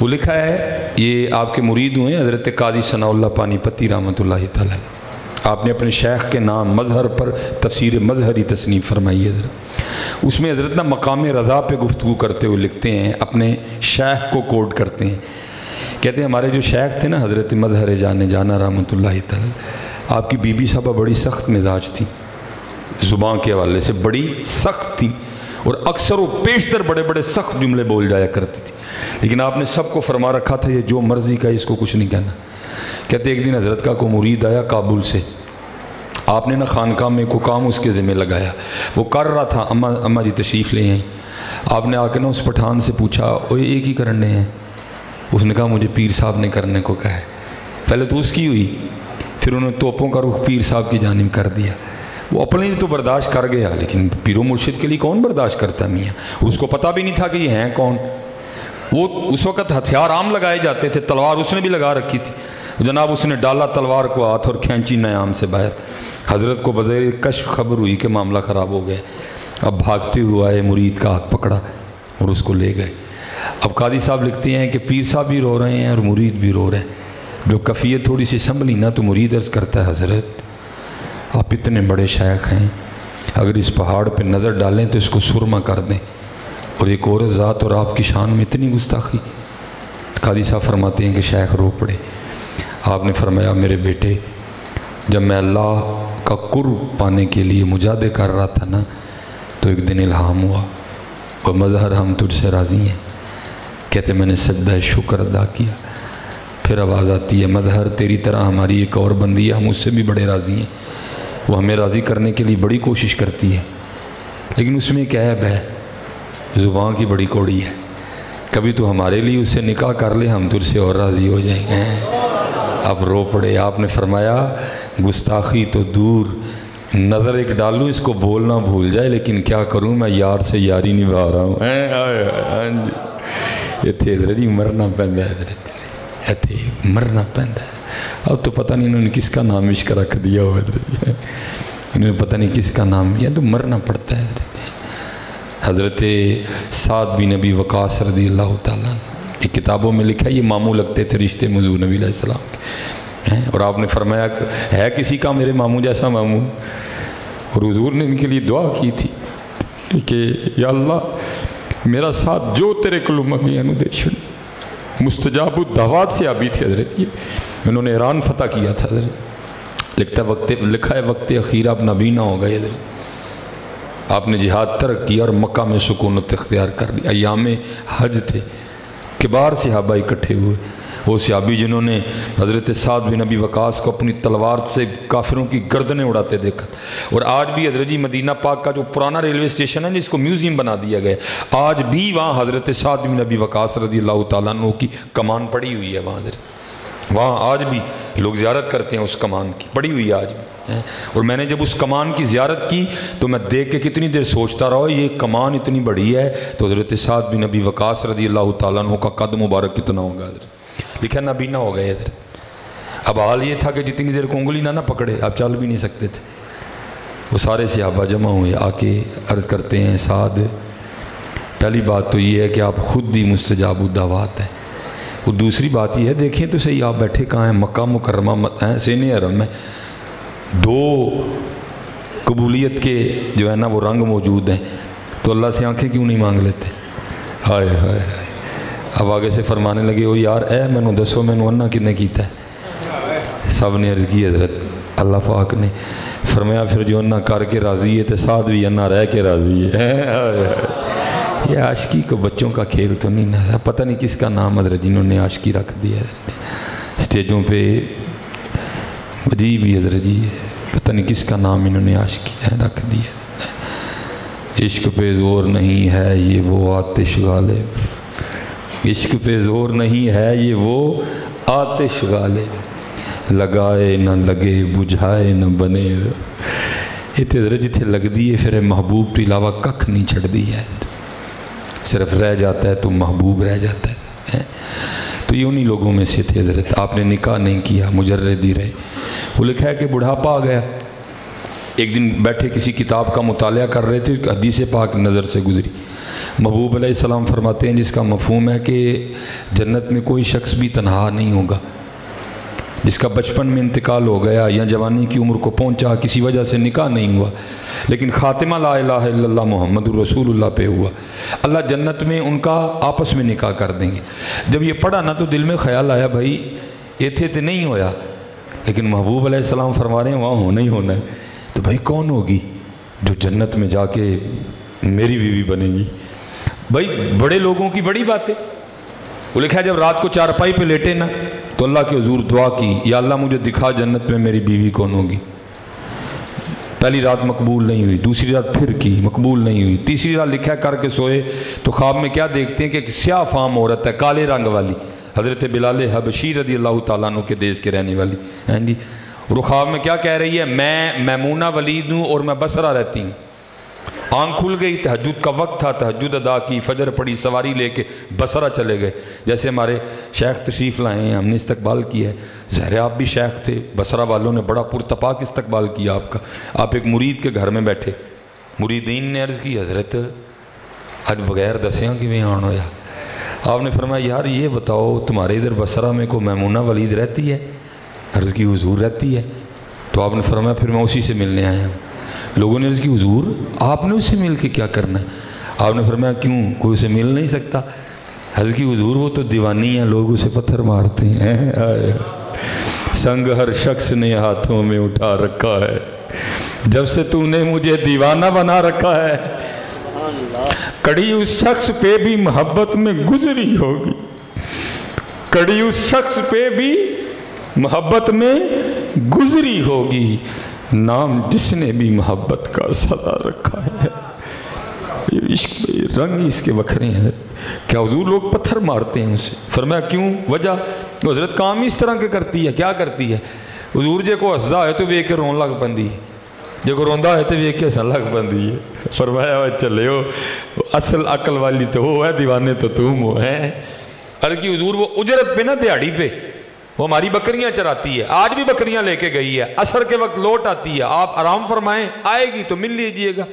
وہ لکھا ہے، یہ آپ کے مرید ہوئے حضرت قاضی ثناء اللہ پانی پتی رحمۃ اللہ تعالیٰ، آپ نے اپنے شیخ کے نام مظہر پر تفسیر مظہری تصنیف فرمائی ہے حضرت، اس میں حضرت نا مقام رضا پہ گفتگو کرتے ہوئے لکھتے ہیں، اپنے شیخ کو کوٹ کرتے ہیں، کہتے ہیں ہمارے جو شیخ تھے نا حضرت مظہر جانا رحمۃ اللہ تعالیٰ، آپ کی بی بی صاحبہ بڑی سخت مزاج تھی، زبان کے حوالے سے بڑی سخت تھی، اور اکثر و بیشتر بڑے بڑے سخت جملے بول جایا کرتی تھی، لیکن آپ نے سب کو فرما رکھا تھا یہ جو مرضی کا اس کو کچھ نہیں کہنا۔ کہتے ایک دن حضرت کا کوئی مرید آیا کابل سے، آپ نے نا خانقاہ میں کوئی کام اس کے ذمہ لگایا، وہ کر رہا تھا، اماں جی تشریف لے آئیں، آپ نے آ کے نا اس پٹھان سے پوچھا اوے ایک ہی کرنے ہیں؟ اس نے کہا مجھے پیر صاحب نے کرنے کو کہا ہے۔ پہلے تو اس کی ہوئی، پھر انہوں نے توپوں کا رخ پیر صاحب کی جانب کر دیا، وہ اپنے لیے تو برداشت کر گیا، لیکن پیر و مرشد کے لیے کون برداشت کرتا میاں، اس کو پتہ بھی نہیں تھا کہ یہ ہیں کون، وہ اس وقت ہتھیار عام لگائے جاتے تھے، تلوار اس نے بھی لگا رکھی تھی، جناب اس نے ڈالا تلوار کو ہاتھ اور کھینچی نیام سے باہر، حضرت کو بظاہر کشف خبر ہوئی کہ معاملہ خراب ہو گیا، اب بھاگتے ہوا ہے مرید کا ہاتھ پکڑا اور اس کو لے گئے۔ اب قاضی صاحب لکھتے ہیں کہ پیر صاحب بھی رو رہے ہیں اور مرید بھی رو رہے ہیں، جو کفیت تھوڑی سی سنبھلی نا تو مرید عرض کرتا ہے حضرت آپ اتنے بڑے شیخ ہیں، اگر اس پہاڑ پہ نظر ڈالیں تو اس کو سرما کر دیں، اور ایک عورت ذات اور آپ کی شان میں اتنی گستاخی۔ قاضی صاحب فرماتے ہیں کہ شیخ رو پڑے، آپ نے فرمایا میرے بیٹے جب میں اللہ کا قرب پانے کے لیے مجاہدے کر رہا تھا نا تو ایک دن الہام ہوا، اور مظہر ہم تجھ سے راضی ہیں، کہتے میں نے سجدہ شکر ادا کیا، پھر آواز آتی ہے مظہر تیری طرح ہماری ایک اور بندی ہے، ہم اس سے بھی بڑے راضی ہیں، وہ ہمیں راضی کرنے کے لیے بڑی کوشش کرتی ہے، لیکن اس میں ایک عیب ہے، زبان کی بڑی کوڑی ہے، کبھی تو ہمارے لیے اس سے نکاح کر لے ہم تجھ سے اور راضی ہو جائیں گے۔ اب رو پڑے، آپ نے فرمایا گستاخی تو دور، نظر ایک ڈالوں اس کو بولنا بھول جائے، لیکن کیا کروں میں یار سے یاری نبھا رہا ہوں۔ یہ تھے حضرت جی مرنا پہندا ہے، حضرت تھے مرنا پہندا ہے، اب تو پتہ نہیں انہوں نے کس کا نام عشق رکھ دیا ہو، حضرت جی انہوں نے پتہ نہیں کس کا نام یا تو مرنا پڑتا ہے۔ حضرت سعد بن نبی وقاص رضی اللہ تعالیٰ ایک کتابوں میں لکھا ہے یہ ماموں لگتے تھے رشتے میں حضور نبی علیہ السلام کے، اور آپ نے فرمایا ہے کسی کا میرے ماموں جیسا ماموں، اور حضور نے ان کے لیے دعا کی تھی کہ یا اللہ میرا ساتھ جو تیرے کلو منگی انو دے چھڑ، مستجاب الدعوات سے آبی تھے حضرت، یہ انہوں نے ایران فتح کیا تھا حضرت، لکھا ہے وقت اخیرہ اب نبی نہ ہو گئے حضرت، آپ نے جہاد ترک کیا اور مکہ میں سکونت اختیار کر لی، ایام حج تھے، کبار صحابہ اکٹھے ہوئے، وہ صحابی جنہوں نے حضرت سعد بن نبی وقاص کو اپنی تلوار سے کافروں کی گردنیں اڑاتے دیکھا، اور آج بھی حضرت جی مدینہ پاک کا جو پرانا ریلوے اسٹیشن ہے جس کو میوزیم بنا دیا گیا، آج بھی وہاں حضرت سعد بن نبی وقاص رضی اللہ تعالیٰ عنہ کی کمان پڑی ہوئی ہے، وہاں حضرت، وہاں آج بھی لوگ زیارت کرتے ہیں اس کمان کی، پڑی ہوئی ہے آج بھی۔ اور میں نے جب اس کمان کی زیارت کی تو میں دیکھ کے کتنی دیر سوچتا رہا یہ کمان اتنی بڑی ہے تو حضرت سعد بن نبی وقاص رضی اللہ تعالیٰ عنہ کا قد مبارک کتنا ہوگا حضرت، لکھا نبی نہ ہو گئے حضرت، اب حال یہ تھا کہ جتنی دیر کو انگلی نہ پکڑے آپ چل بھی نہیں سکتے تھے، وہ سارے صحابہ جمع ہوئے آ کے عرض کرتے ہیں سعد پہلی بات تو یہ ہے کہ آپ خود ہی مستجاب الدعوات ہیں، اور دوسری بات یہ ہے دیکھیں تو صحیح آپ بیٹھے کہاں ہیں، مکہ مکرمہ سین حرم میں، دو قبولیت کے جو ہے نا وہ رنگ موجود ہیں، تو اللہ سے آنکھیں کیوں نہیں مانگ لیتے؟ ہائے ہائے ہائے، اب آگے سے فرمانے لگے ہو یار اے مینو دسو مینو انا کنے کیتا ہے، سب نے عرض کی حضرت اللہ پاک نے، فرمایا پھر جو انا کر کے راضی ہے تو ساتھ بھی انا رہ کے راضی ہے۔ یہ عاشقی کو بچوں کا کھیل تو نہیں نا، پتہ نہیں کس کا نام حضرت جنہوں نے عاشقی رکھ دیا اسٹیجوں پہ، عجیب ہی حضرت جی پتہ نہیں کس کا نام انہوں نے عاشقی رکھ دیا۔ عشق پہ زور نہیں ہے یہ وہ آتش غالب، عشق پہ زور نہیں ہے یہ وہ آتش غالب، لگائے نہ لگے بجھائے نہ بنے، اتنے حضرت جتھے لگ دیے پھر محبوب تو علاوہ ککھ نہیں چھڑ دی ہے، صرف رہ جاتا ہے تو محبوب رہ جاتا ہے۔ تو یہ انہی لوگوں میں سے تھے حضرت، آپ نے نکاح نہیں کیا، مجرد ہی رہے، وہ لکھا ہے کہ بڑھاپا آ گیا، ایک دن بیٹھے کسی کتاب کا مطالعہ کر رہے تھے، حدیث پاک نظر سے گزری، محبوب علیہ السلام فرماتے ہیں جس کا مفہوم ہے کہ جنت میں کوئی شخص بھی تنہا نہیں ہوگا، جس کا بچپن میں انتقال ہو گیا یا جوانی کی عمر کو پہنچا، کسی وجہ سے نکاح نہیں ہوا، لیکن خاتمہ لا الہ الا اللہ محمد رسول اللہ پہ ہوا، اللہ جنت میں ان کا آپس میں نکاح کر دیں گے۔ جب یہ پڑھا نا تو دل میں خیال آیا بھائی یہ تھے نہیں ہویا، لیکن محبوب علیہ السلام فرما رہے ہیں وہاں ہونا ہی ہونا ہے، تو بھائی کون ہوگی جو جنت میں جا کے میری بیوی بنے گی؟ بھائی بڑے لوگوں کی بڑی بات ہے۔ وہ لکھا جب رات کو چارپائی پہ لیٹے نا تو اللہ کے حضور دعا کی، یا اللہ مجھے دکھا جنت میں میری بیوی کون ہوگی۔ پہلی رات مقبول نہیں ہوئی، دوسری رات پھر کی، مقبول نہیں ہوئی، تیسری رات لکھا کر کے سوئے تو خواب میں کیا دیکھتے ہیں کہ ایک سیاہ فام عورت ہے، کالے رنگ والی، حضرت بلال حبشی رضی اللہ تعالیٰ عنہ کے دیس کے رہنے والی، ہیں جی، اور خواب میں کیا کہہ رہی ہے، میں میمونہ ولید ہوں اور میں بصرہ رہتی ہوں۔ آنکھ کھل گئی، تہجد کا وقت تھا، تہجد ادا کی، فجر پڑھی، سواری لے کے بصرہ چلے گئے۔ جیسے ہمارے شیخ تشریف لائے ہیں، ہم نے استقبال کیا ہے، ظاہر آپ بھی شیخ تھے، بصرہ والوں نے بڑا پرتپاک استقبال کیا آپ کا۔ آپ ایک مرید کے گھر میں بیٹھے، مریدین نے عرض کی حضرت آج بغیر دسیاں کی میں آن ہویا۔ آپ نے فرمایا یار یہ بتاؤ تمہارے ادھر بصرہ میں کو میمونہ ولید رہتی ہے؟ عرض کی حضور رہتی ہے۔ تو آپ نے فرمایا پھر میں اسی سے ملنے آیا ہوں۔ لوگوں نے عرض کی حضور آپ نے اس سے مل کے کیا کرنا ہے؟ آپ نے فرمایا کیوں کوئی اسے مل نہیں سکتا؟ عرض کی حضور وہ تو دیوانی ہیں، لوگ اسے پتھر مارتے ہیں، سنگ ہر شخص نے ہاتھوں میں اٹھا رکھا ہے، جب سے تو نے مجھے دیوانہ بنا رکھا ہے، کڑی اس شخص پہ بھی محبت میں گزری ہوگی، کڑی اس شخص پہ بھی محبت میں گزری ہوگی، نام جس نے بھی محبت کا سدا رکھا ہے۔ یہ عشق رنگ اس کے وکھرے ہیں، کیا حضور لوگ پتھر مارتے ہیں اسے؟ فرمایا کیوں؟ وجہ حضرت کام اس طرح کے کرتی ہے۔ کیا کرتی ہے؟ حضور جے کو ہسدا ہے تو ویک کے رون لگ پندی، جے کو روندا ہے تو ویک کے ہسن لگ پندی ہے۔ فرمایا چلے ہو اصل عقل والی تو وہ ہے، دیوانے تو تم ہو ہیں۔ عرض کی حضور وہ اجرت پہ نہ دیہڑی پہ وہ ہماری بکریاں چراتی ہے، آج بھی بکریاں لے کے گئی ہے، عصر کے وقت لوٹ آتی ہے، آپ آرام فرمائیں، آئے گی تو مل لیجئے گا۔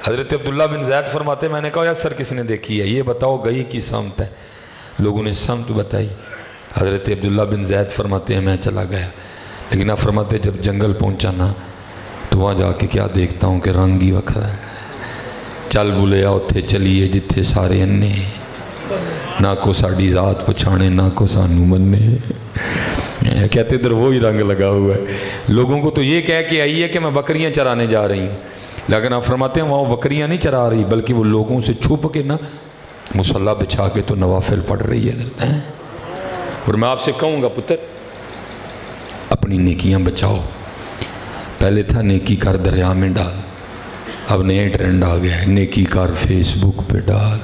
حضرت عبداللہ بن زید فرماتے میں نے کہا عصر کس نے دیکھی ہے؟ یہ بتاؤ گئی کی سمت ہے؟ لوگوں نے سمت بتائی۔ حضرت عبداللہ بن زید فرماتے ہیں میں چلا گیا، لیکن آپ فرماتے جب جنگل پہنچا نا تو وہاں جا کے کیا دیکھتا ہوں کہ رنگ ہی وکھرا ہے۔ چل بولے اتھے چلیے جتھے سارے انے، نہ کو ساڑی ذات پچھانے نہ کو سانو مننے، کہتے ادھر وہی رنگ لگا ہوا ہے۔ لوگوں کو تو یہ کہہ کے آئی ہے کہ میں بکریاں چرانے جا رہی ہوں، لیکن آپ فرماتے ہیں وہاں بکریاں نہیں چرا رہی بلکہ وہ لوگوں سے چھپ کے نا مصلی بچھا کے تو نوافل پڑھ رہی ہے۔ اور میں آپ سے کہوں گا پتر اپنی نیکیاں بچاؤ۔ پہلے تھا نیکی کر دریا میں ڈال، اب نئے ٹرینڈ آ گیا ہے نیکی کر فیس بک پہ ڈال۔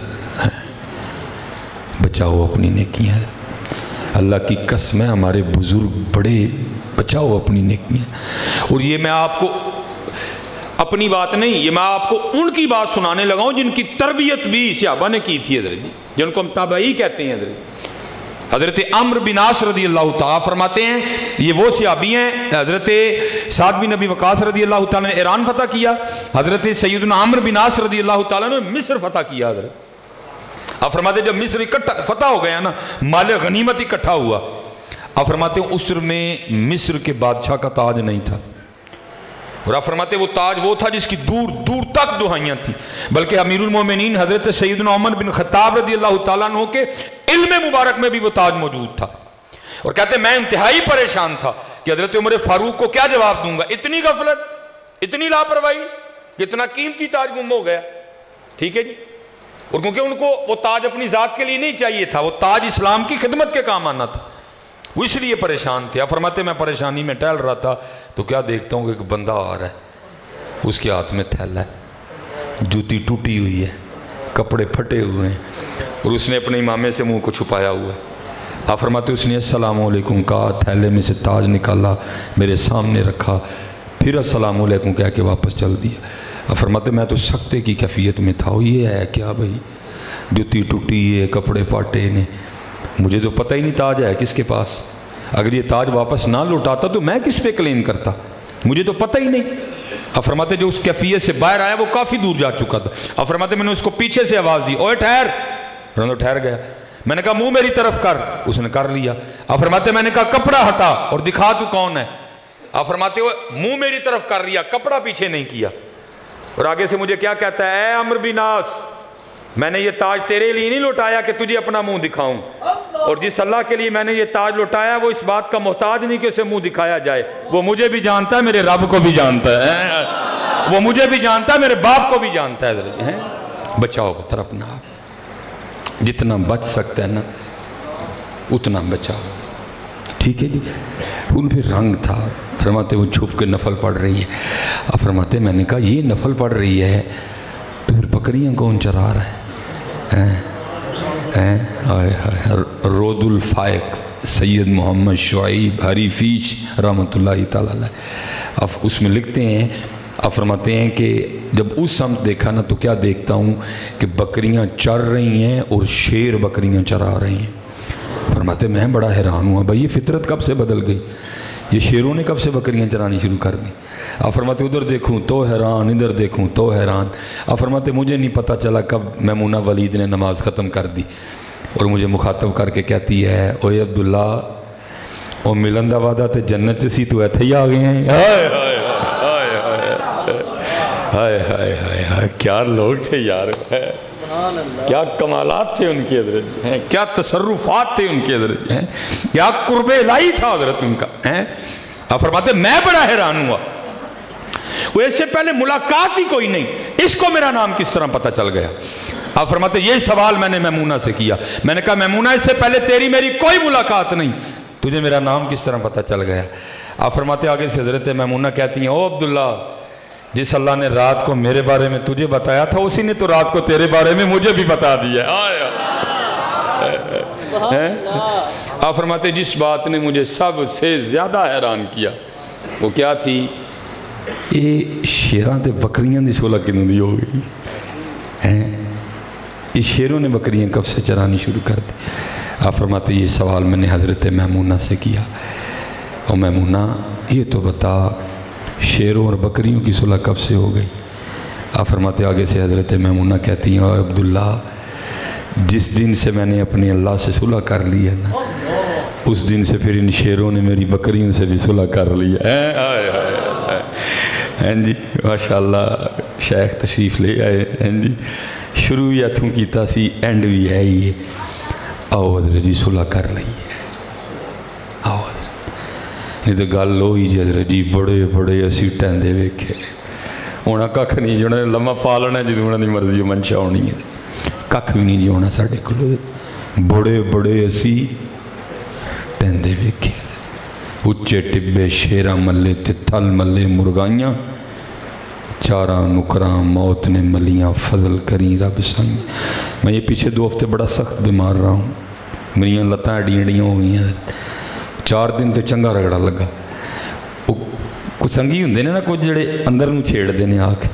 بچاؤ اپنی نیکیاں، اللہ کی قسم ہے ہمارے بزرگ بڑے، بچاؤ اپنی نیکیاں۔ اور یہ میں آپ کو اپنی بات نہیں، یہ میں آپ کو ان کی بات سنانے لگا ہوں جن کی تربیت بھی صحابہ نے کی تھی حضرت جی، جن کو ہم تابعی کہتے ہیں حضرت عمرو بن عاص رضی اللہ تعالیٰ فرماتے ہیں یہ وہ صحابی ہیں، حضرت سعد بن ابی وقاص رضی اللہ تعالیٰ نے ایران فتح کیا، حضرت سیدنا عمرو بن عاص رضی اللہ تعالیٰ نے مصر فتح کیا۔ حضرت آپ فرماتے ہیں جب مصر فتح ہو گیا نا مال غنیمت اکٹھا ہوا، آپ فرماتے ہیں اس میں مصر کے بادشاہ کا تاج نہیں تھا، اور آپ فرماتے ہیں وہ تاج وہ تھا جس کی دور دور تک دہائیاں تھیں، بلکہ امیر المومنین حضرت سیدنا عمر بن خطاب رضی اللہ تعالیٰ عنہ کے علم مبارک میں بھی وہ تاج موجود تھا۔ اور کہتے ہیں میں انتہائی پریشان تھا کہ حضرت عمر فاروق کو کیا جواب دوں گا، اتنی غفلت، اتنی لاپرواہی، اتنا قیمتی تاج گم ہو گیا۔ ٹھیک ہے جی، اور کیونکہ ان کو وہ تاج اپنی ذات کے لیے نہیں چاہیے تھا، وہ تاج اسلام کی خدمت کے کام آنا تھا، وہ اس لیے پریشان تھے۔ آپ فرماتے میں پریشانی میں ٹہل رہا تھا تو کیا دیکھتا ہوں کہ ایک بندہ آ رہا ہے، اس کے ہاتھ میں تھیلا ہے، جوتی ٹوٹی ہوئی ہے، کپڑے پھٹے ہوئے ہیں، اور اس نے اپنے امامے سے منہ کو چھپایا ہوا ہے۔ آپ فرماتے اس نے السلام علیکم کہا، تھیلے میں سے تاج نکالا، میرے سامنے رکھا، پھر السلام علیکم کہہ کے واپس چل دیا۔ آپ فرماتے میں تو سکتے کی کیفیت میں تھا، یہ ہے کیا بھائی، جوتی ٹوٹی ہے، کپڑے پاٹے نے، مجھے تو پتہ ہی نہیں تاج ہے کس کے پاس، اگر یہ تاج واپس نہ لوٹاتا تو میں کس پہ کلیم کرتا، مجھے تو پتہ ہی نہیں۔ اب فرماتے جو اس کیفیت سے باہر آیا وہ کافی دور جا چکا تھا. اب فرماتے میں نے اس کو پیچھے سے آواز دی, اوے ٹھہر. ٹھہر گیا. میں نے کہا منہ میری طرف کر, اس نے کر لیا. اب فرماتے میں نے کہا کپڑا ہٹا اور دکھا تو کون ہے. اب فرماتے ہوئے منہ میری طرف کر لیا, کپڑا پیچھے نہیں کیا. اور آگے سے مجھے کیا کہتا ہے, اے عمرو بن عاص, میں نے یہ تاج تیرے لیے نہیں لوٹایا کہ تجھے اپنا منہ دکھاؤں, اور جس اللہ کے لیے میں نے یہ تاج لوٹایا وہ اس بات کا محتاج نہیں کہ اسے منہ دکھایا جائے. وہ مجھے بھی جانتا ہے, میرے رب کو بھی جانتا ہے, وہ مجھے بھی جانتا ہے, میرے باپ کو بھی جانتا ہے. بچاؤ پتر اپنا آپ, جتنا بچ سکتا ہے نا اتنا بچاؤ, ٹھیک ہے جی. ان پہ رنگ تھا. فرماتے وہ چھپ کے نفل پڑھ رہی ہے. اب فرماتے میں نے کہا یہ نفل پڑھ رہی ہے تو پھر بکریاں کون چرا رہا ہے؟ رود الفائق سید محمد شعیب حریفیش رحمۃ اللہ تعالیٰ علیہ. اب اس میں لکھتے ہیں, اب فرماتے ہیں کہ جب اس سمت دیکھا نا تو کیا دیکھتا ہوں کہ بکریاں چر رہی ہیں اور شیر بکریاں چرا رہے ہیں. فرماتے میں بڑا حیران ہوا, بھائی یہ فطرت کب سے بدل گئی, یہ شیروں نے کب سے بکریاں چرانی شروع کر دی. اب فرماتے ادھر دیکھوں تو حیران, ادھر دیکھوں تو حیران. اب فرماتے مجھے نہیں پتہ چلا کب میمونہ ولید نے نماز ختم کر دی اور مجھے مخاطب کر کے کہتی ہے, اوے عبداللہ او ملن دا وعدہ تے جنت سی, تو ایتھے ہی آ گئے ہیں. ہائے ہائے ہائے ہائے, کیا لوگ تھے یار, کیا کمالات تھے ان کے حضرت, کیا تصرفات تھے ان کے حضرت, کیا قرب الہی تھا حضرت ان کا. اب فرماتے میں بڑا حیران ہوا, وہ اس سے پہلے ملاقات ہی کوئی نہیں, اس کو میرا نام کس طرح پتہ چل گیا. اب فرماتے یہ سوال میں نے میمونہ سے کیا. میں نے کہا میمونہ اس سے پہلے تیری میری کوئی ملاقات نہیں, تجھے میرا نام کس طرح پتہ چل گیا. اب فرماتے آگے سے حضرت میمونہ کہتی ہیں, او عبداللہ جس اللہ نے رات کو میرے بارے میں تجھے بتایا تھا اسی نے تو رات کو تیرے بارے میں مجھے بھی بتا دیا. آپ فرماتے جس بات نے مجھے سب سے زیادہ حیران کیا وہ کیا تھی, یہ شیران تے بکریاں دی سولہ کنوں دی ہو گئی ہیں, یہ شیروں نے بکریاں کب سے چرانی شروع کر دی. آپ فرماتے یہ سوال میں نے حضرت میمونہ سے کیا, اور میمونہ یہ تو بتا شیروں اور بکریوں کی صلح کب سے ہو گئی. آپ فرماتے آگے سے حضرت میمونہ کہتی ہیں, اور عبداللہ جس دن سے میں نے اپنے اللہ سے صلح کر لی ہے نا اس دن سے پھر ان شیروں نے میری بکریوں سے بھی صلح کر لی ہے. جی ماشاءاللہ شیخ تشریف لے آئے ہیں جی, شروع ہی اتھوں کیتا سی اینڈ بھی ہے ہی ہے. آؤ حضرت جی صلح کر لئیے, آؤ حضرت. یہ تو گل ہوئی جی حضرت جی, بڑے بڑے اسی ٹہندے ویکھے ہونا کھ نہیں, جو لمحہ پا لینا جی انہوں نے مرضی منشا ہونی ہے, کھ بھی نہیں جی ہونا ساڈے کول. بڑے بڑے اسی ٹہندے ویکھے, اچے ٹبے شیراں ملے تے تھل ملے مرغائیاں, چاراں نکراں موت نے ملیاں فضل کریں رب سائیں. میں یہ پیچھے 2 ہفتے بڑا سخت بیمار رہا ہوں, میری لتاں اڈیاں ہوئی ہیں, 4 دن تے چنگا رگڑا لگا. کچھ سنگی ہوندے نے نا کچھ جڑے اندر نوں چھیڑ دے نے آ کے.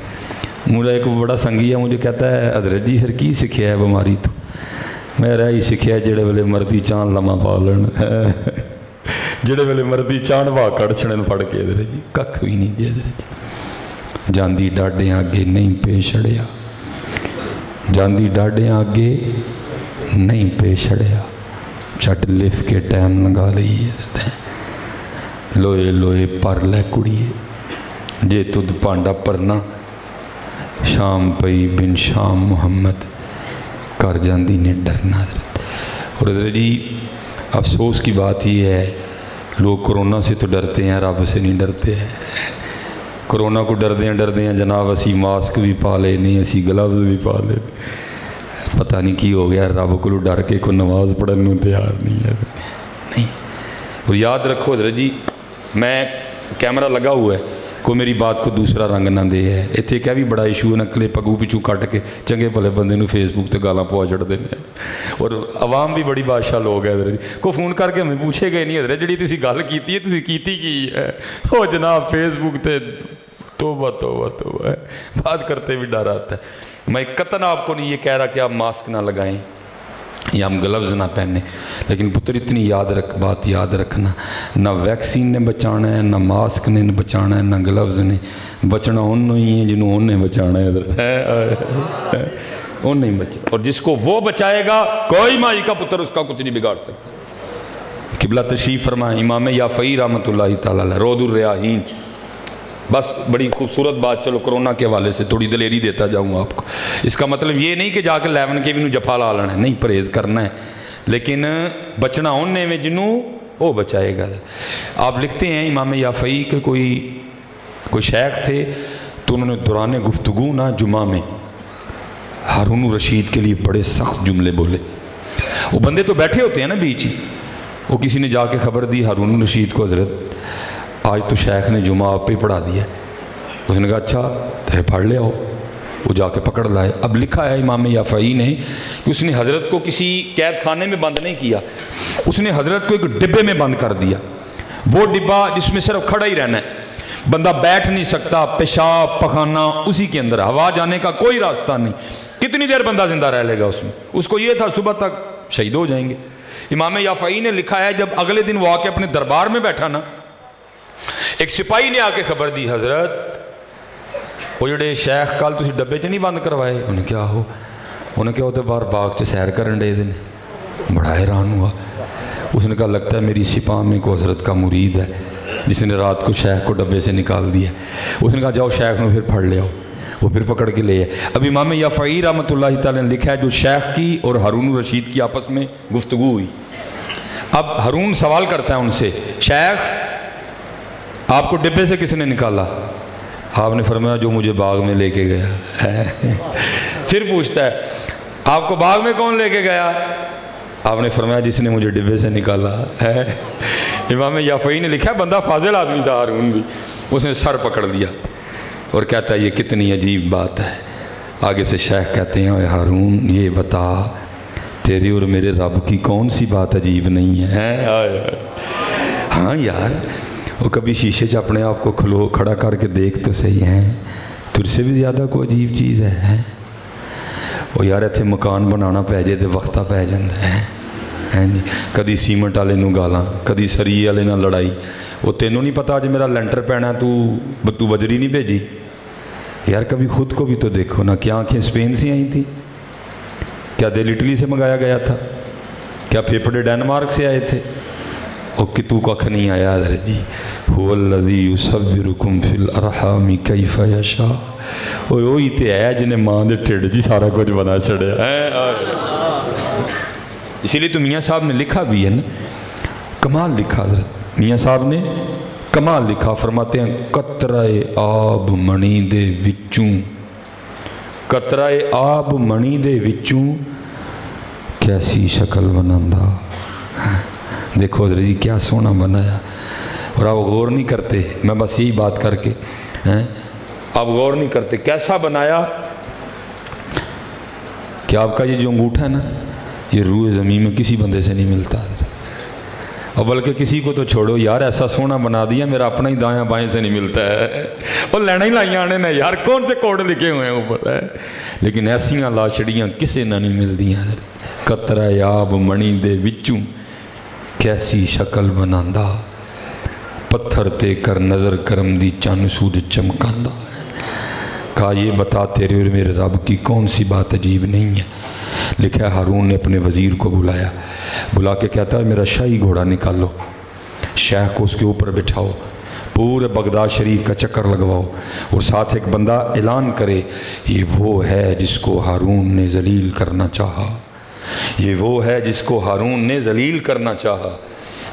مجھے ایک بڑا سنگی ہے, مجھے کہتا ہے حضرت جی پھر کی سکھیا ہے بیماری تو. میں رہا ہی سکھیا جڑے ویلے مردی چاند لمحہ پا لین, جڑے ویلے مردی چاند وا کڑ چھڑن پھڑ کے حضرت جی کھ بھی نہیں جی حضرت جی. جاندی ڈاڈے آگے نہیں پیش اڑیا, جاندی ڈاڈے آگے نہیں پیش اڑیا, چٹ لف کے ٹائم لگا لئی ہے. لوئے لوئے پر لے کڑیے جے تد پانڈا پرنا, شام پئی بن شام محمد کر جاندی نے ڈرنا. حضرت اور حضرت جی افسوس کی بات یہ ہے لوگ کرونا سے تو ڈرتے ہیں, رب سے نہیں ڈرتے ہیں. کرونا کو ڈردے ہیں جناب, اسی ماسک بھی پا لے نہیں, اسی گلوز بھی پا لے, پتہ نہیں کی ہو گیا, رب کو ڈر کے کوئی نماز پڑھنے تیار نہیں ہے. نہیں, اور یاد رکھو حضرت جی میں کیمرہ لگا ہوا ہے, کوئی میری بات کو دوسرا رنگ نہ دے ہے. اتنے کیا بھی بڑا ایشو ہے, نکلے پگو پچھو کٹ کے چنگے بھلے بندے نو فیس بک تے گالاں پوا چڑھ دے. اور عوام بھی بڑی بادشاہ لوگ ہے حضرت جی, کو فون کر کے ہمیں پوچھے گئے نہیں حضرت جڑی تسی گل کیتی ہے تسی کیتی کی ہے, او جناب فیس بک تے توبہ توبہ توبہ ہے, بات کرتے بھی ڈر آتا ہے. میں قطعاً آپ کو نہیں یہ کہہ رہا کہ آپ ماسک نہ لگائیں, یا ہم گلوز نہ پہنے، لیکن پتر اتنی بات یاد رکھنا، نہ ویکسین نے بچانا ہے، نہ ماسک نے بچانا ہے، نہ گلوز نے بچنا، انہوں ہی ہیں جنہوں انہیں بچانا ہے، انہوں نہیں بچا، اور جس کو وہ بچائے گا کوئی مائی کا پتر اس کا کچھ نہیں بگاڑ سکتا۔ قبلہ تشریف فرمائیں امام یافعی رحمۃ اللہ تعالیٰ علیہ، روض الریاحین۔ بس بڑی خوبصورت بات، چلو کرونا کے حوالے سے تھوڑی دلیری دیتا جاؤں گا آپ کو، اس کا مطلب یہ نہیں کہ جا کے 11 کے بھی نو جفا لا لینا ہے، نہیں، پرہیز کرنا ہے، لیکن بچنا ہونے میں جنوں وہ بچائے گا۔ آپ لکھتے ہیں امام یافعی کہ کوئی شیخ تھے، تو انہوں نے دوران گفتگو نا جمعہ میں ہارون رشید کے لیے بڑے سخت جملے بولے۔ وہ بندے تو بیٹھے ہوتے ہیں نا بیچ ہی، وہ کسی نے جا کے خبر دی ہارون رشید کو، حضرت آج تو شیخ نے جمعہ آپ پہ پڑھا دیا۔ اس نے کہا اچھا تو پڑھ لے آؤ، وہ جا کے پکڑ لائے۔ اب لکھا ہے امام یافعی نے کہ اس نے حضرت کو کسی قید خانے میں بند نہیں کیا، اس نے حضرت کو ایک ڈبے میں بند کر دیا، وہ ڈبہ جس میں صرف کھڑا ہی رہنا ہے، بندہ بیٹھ نہیں سکتا، پیشاب پخانہ اسی کے اندر، ہوا جانے کا کوئی راستہ نہیں، کتنی دیر بندہ زندہ رہ لے گا اس میں؟ اس کو یہ تھا صبح تک شہید ہو جائیں گے۔ امام یافعی نے لکھا ہے جب اگلے دن وہ آ کے اپنے دربار میں بیٹھا نا، ایک سپاہی نے آ کے خبر دی حضرت وہ جڑے شیخ کل تسی ڈبے چ نہیں بند کروائے، انہیں کیا ہو؟ انہیں کیا ہوتا ہے باہر باغ چ سیر کرن دے دن۔ بڑا حیران ہوا، اس نے کہا لگتا ہے میری سپاہ میں کو حضرت کا مرید ہے جس نے رات کو شیخ کو ڈبے سے نکال دیا۔ اس نے کہا جاؤ شیخ نے پھر پڑھ لے آؤ، وہ پھر پکڑ کے لے آئے۔ اب امام یافعی رحمۃ اللہ تعالیٰ نے لکھا ہے جو شیخ کی اور ہارون رشید کی آپس میں گفتگو ہوئی۔ اب ہارون سوال کرتا ہے ان سے، شیخ آپ کو ڈبے سے کس نے نکالا؟ آپ نے فرمایا جو مجھے باغ میں لے کے گیا۔ پھر پوچھتا ہے آپ کو باغ میں کون لے کے گیا؟ آپ نے فرمایا جس نے مجھے ڈبے سے نکالا ہے۔ امام یافعی نے لکھا بندہ فاضل آدمی تھا ہارون بھی، اس نے سر پکڑ لیا اور کہتا ہے یہ کتنی عجیب بات ہے۔ آگے سے شیخ کہتے ہیں اے ہارون یہ بتا تیرے اور میرے رب کی کون سی بات عجیب نہیں ہے؟ ہاں یار وہ کبھی شیشے سے اپنے آپ کو کھڑا کر کے دیکھ تو صحیح ہیں، تجھ سے بھی زیادہ کوئی عجیب چیز ہے؟ وہ یار اتنے مکان بنانا پی جائے تو وقتہ پی جاتا ہے جی، کدی سیمنٹ والے نو گالاں، کدی سری والے نال لڑائی، وہ تینوں نہیں پتا اج میرا لینٹر پینا تو بجری نہیں بھیجی؟ یار کبھی خود کو بھی تو دیکھو نا، کیا آنکھیں اسپین سے آئی تھیں؟ کیا دل اٹلی سے منگایا گیا تھا؟ کیا پھیپھڑے ڈینمارک سے آئے تھے؟ اور کہ تو ککھ نہیں آیا حضرت جی، هو الذی یصورکم فی الارحام کیف یشاء، وہی تے ہے جنہیں ماں دے ٹھڈ جی سارا کچھ بنا چھڑیا ہے۔ اسی لیے تو میاں صاحب نے لکھا بھی ہے نا، کمال لکھا حضرت میاں صاحب نے، کمال لکھا، فرماتے ہیں قطرہ آب منی دے وچوں، قطرہ آب منی دے وچوں کیسی شکل بناندا، دیکھو حضرت جی کیا سونا بنایا۔ اور آپ غور نہیں کرتے، میں بس یہی بات کر کے آپ غور نہیں کرتے کیسا بنایا کہ آپ کا یہ جو انگوٹھا ہے نا یہ روح زمین میں کسی بندے سے نہیں ملتا، اور بلکہ کسی کو تو چھوڑو یار ایسا سونا بنا دیا میرا اپنا ہی دائیں بائیں سے نہیں ملتا ہے، اور لینا ہی لائیں آنے نے یار کون سے کوڈ لکھے ہوئے ہیں اوپر ہے، لیکن ایسیاں لاشڑیاں کسے نہ نہیں مل دیا۔ قطرہ آب منی دے وچوں کیسی شکل بناندا، پتھر تے کر نظر کرم دی چن سود چمکاندا۔ کہا یہ بتا تیرے اور میرے رب کی کون سی بات عجیب نہیں ہے؟ لکھا ہے ہارون نے اپنے وزیر کو بلایا، بلا کے کہتا ہے میرا شاہی گھوڑا نکالو، شیخ کو اس کے اوپر بٹھاؤ، پورے بغداد شریف کا چکر لگواؤ، اور ساتھ ایک بندہ اعلان کرے یہ وہ ہے جس کو ہارون نے ذلیل کرنا چاہا، یہ وہ ہے جس کو ہارون نے ذلیل کرنا چاہا،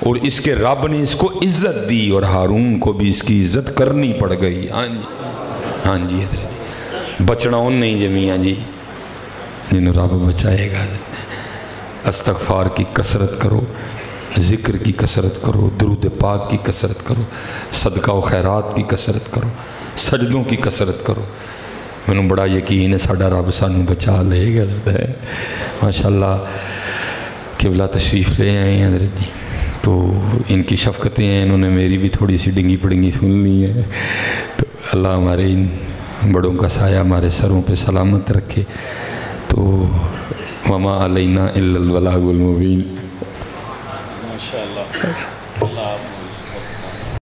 اور اس کے رب نے اس کو عزت دی اور ہارون کو بھی اس کی عزت کرنی پڑ گئی۔ ہاں جی حضرت جی بچنا ان نہیں جمیاں جی جنہوں رب بچائے گا۔ استغفار کی کثرت کرو، ذکر کی کثرت کرو، درود پاک کی کثرت کرو، صدقہ و خیرات کی کثرت کرو، سجدوں کی کثرت کرو، میں نے بڑا یقین ہے ساڈا رب سانوں بچا لے گا۔ ماشاءاللہ قبلہ تشریف لے آئے ہیں حضرت جی، تو ان کی شفقتیں ہیں، انہوں نے میری بھی تھوڑی سی ڈنگی پڑنگی سن لی ہے، تو اللہ ہمارے ان بڑوں کا سایہ ہمارے سروں پہ سلامت رکھے۔ تو وما علینا الا البلاغ المبین. ماشاء اللہ.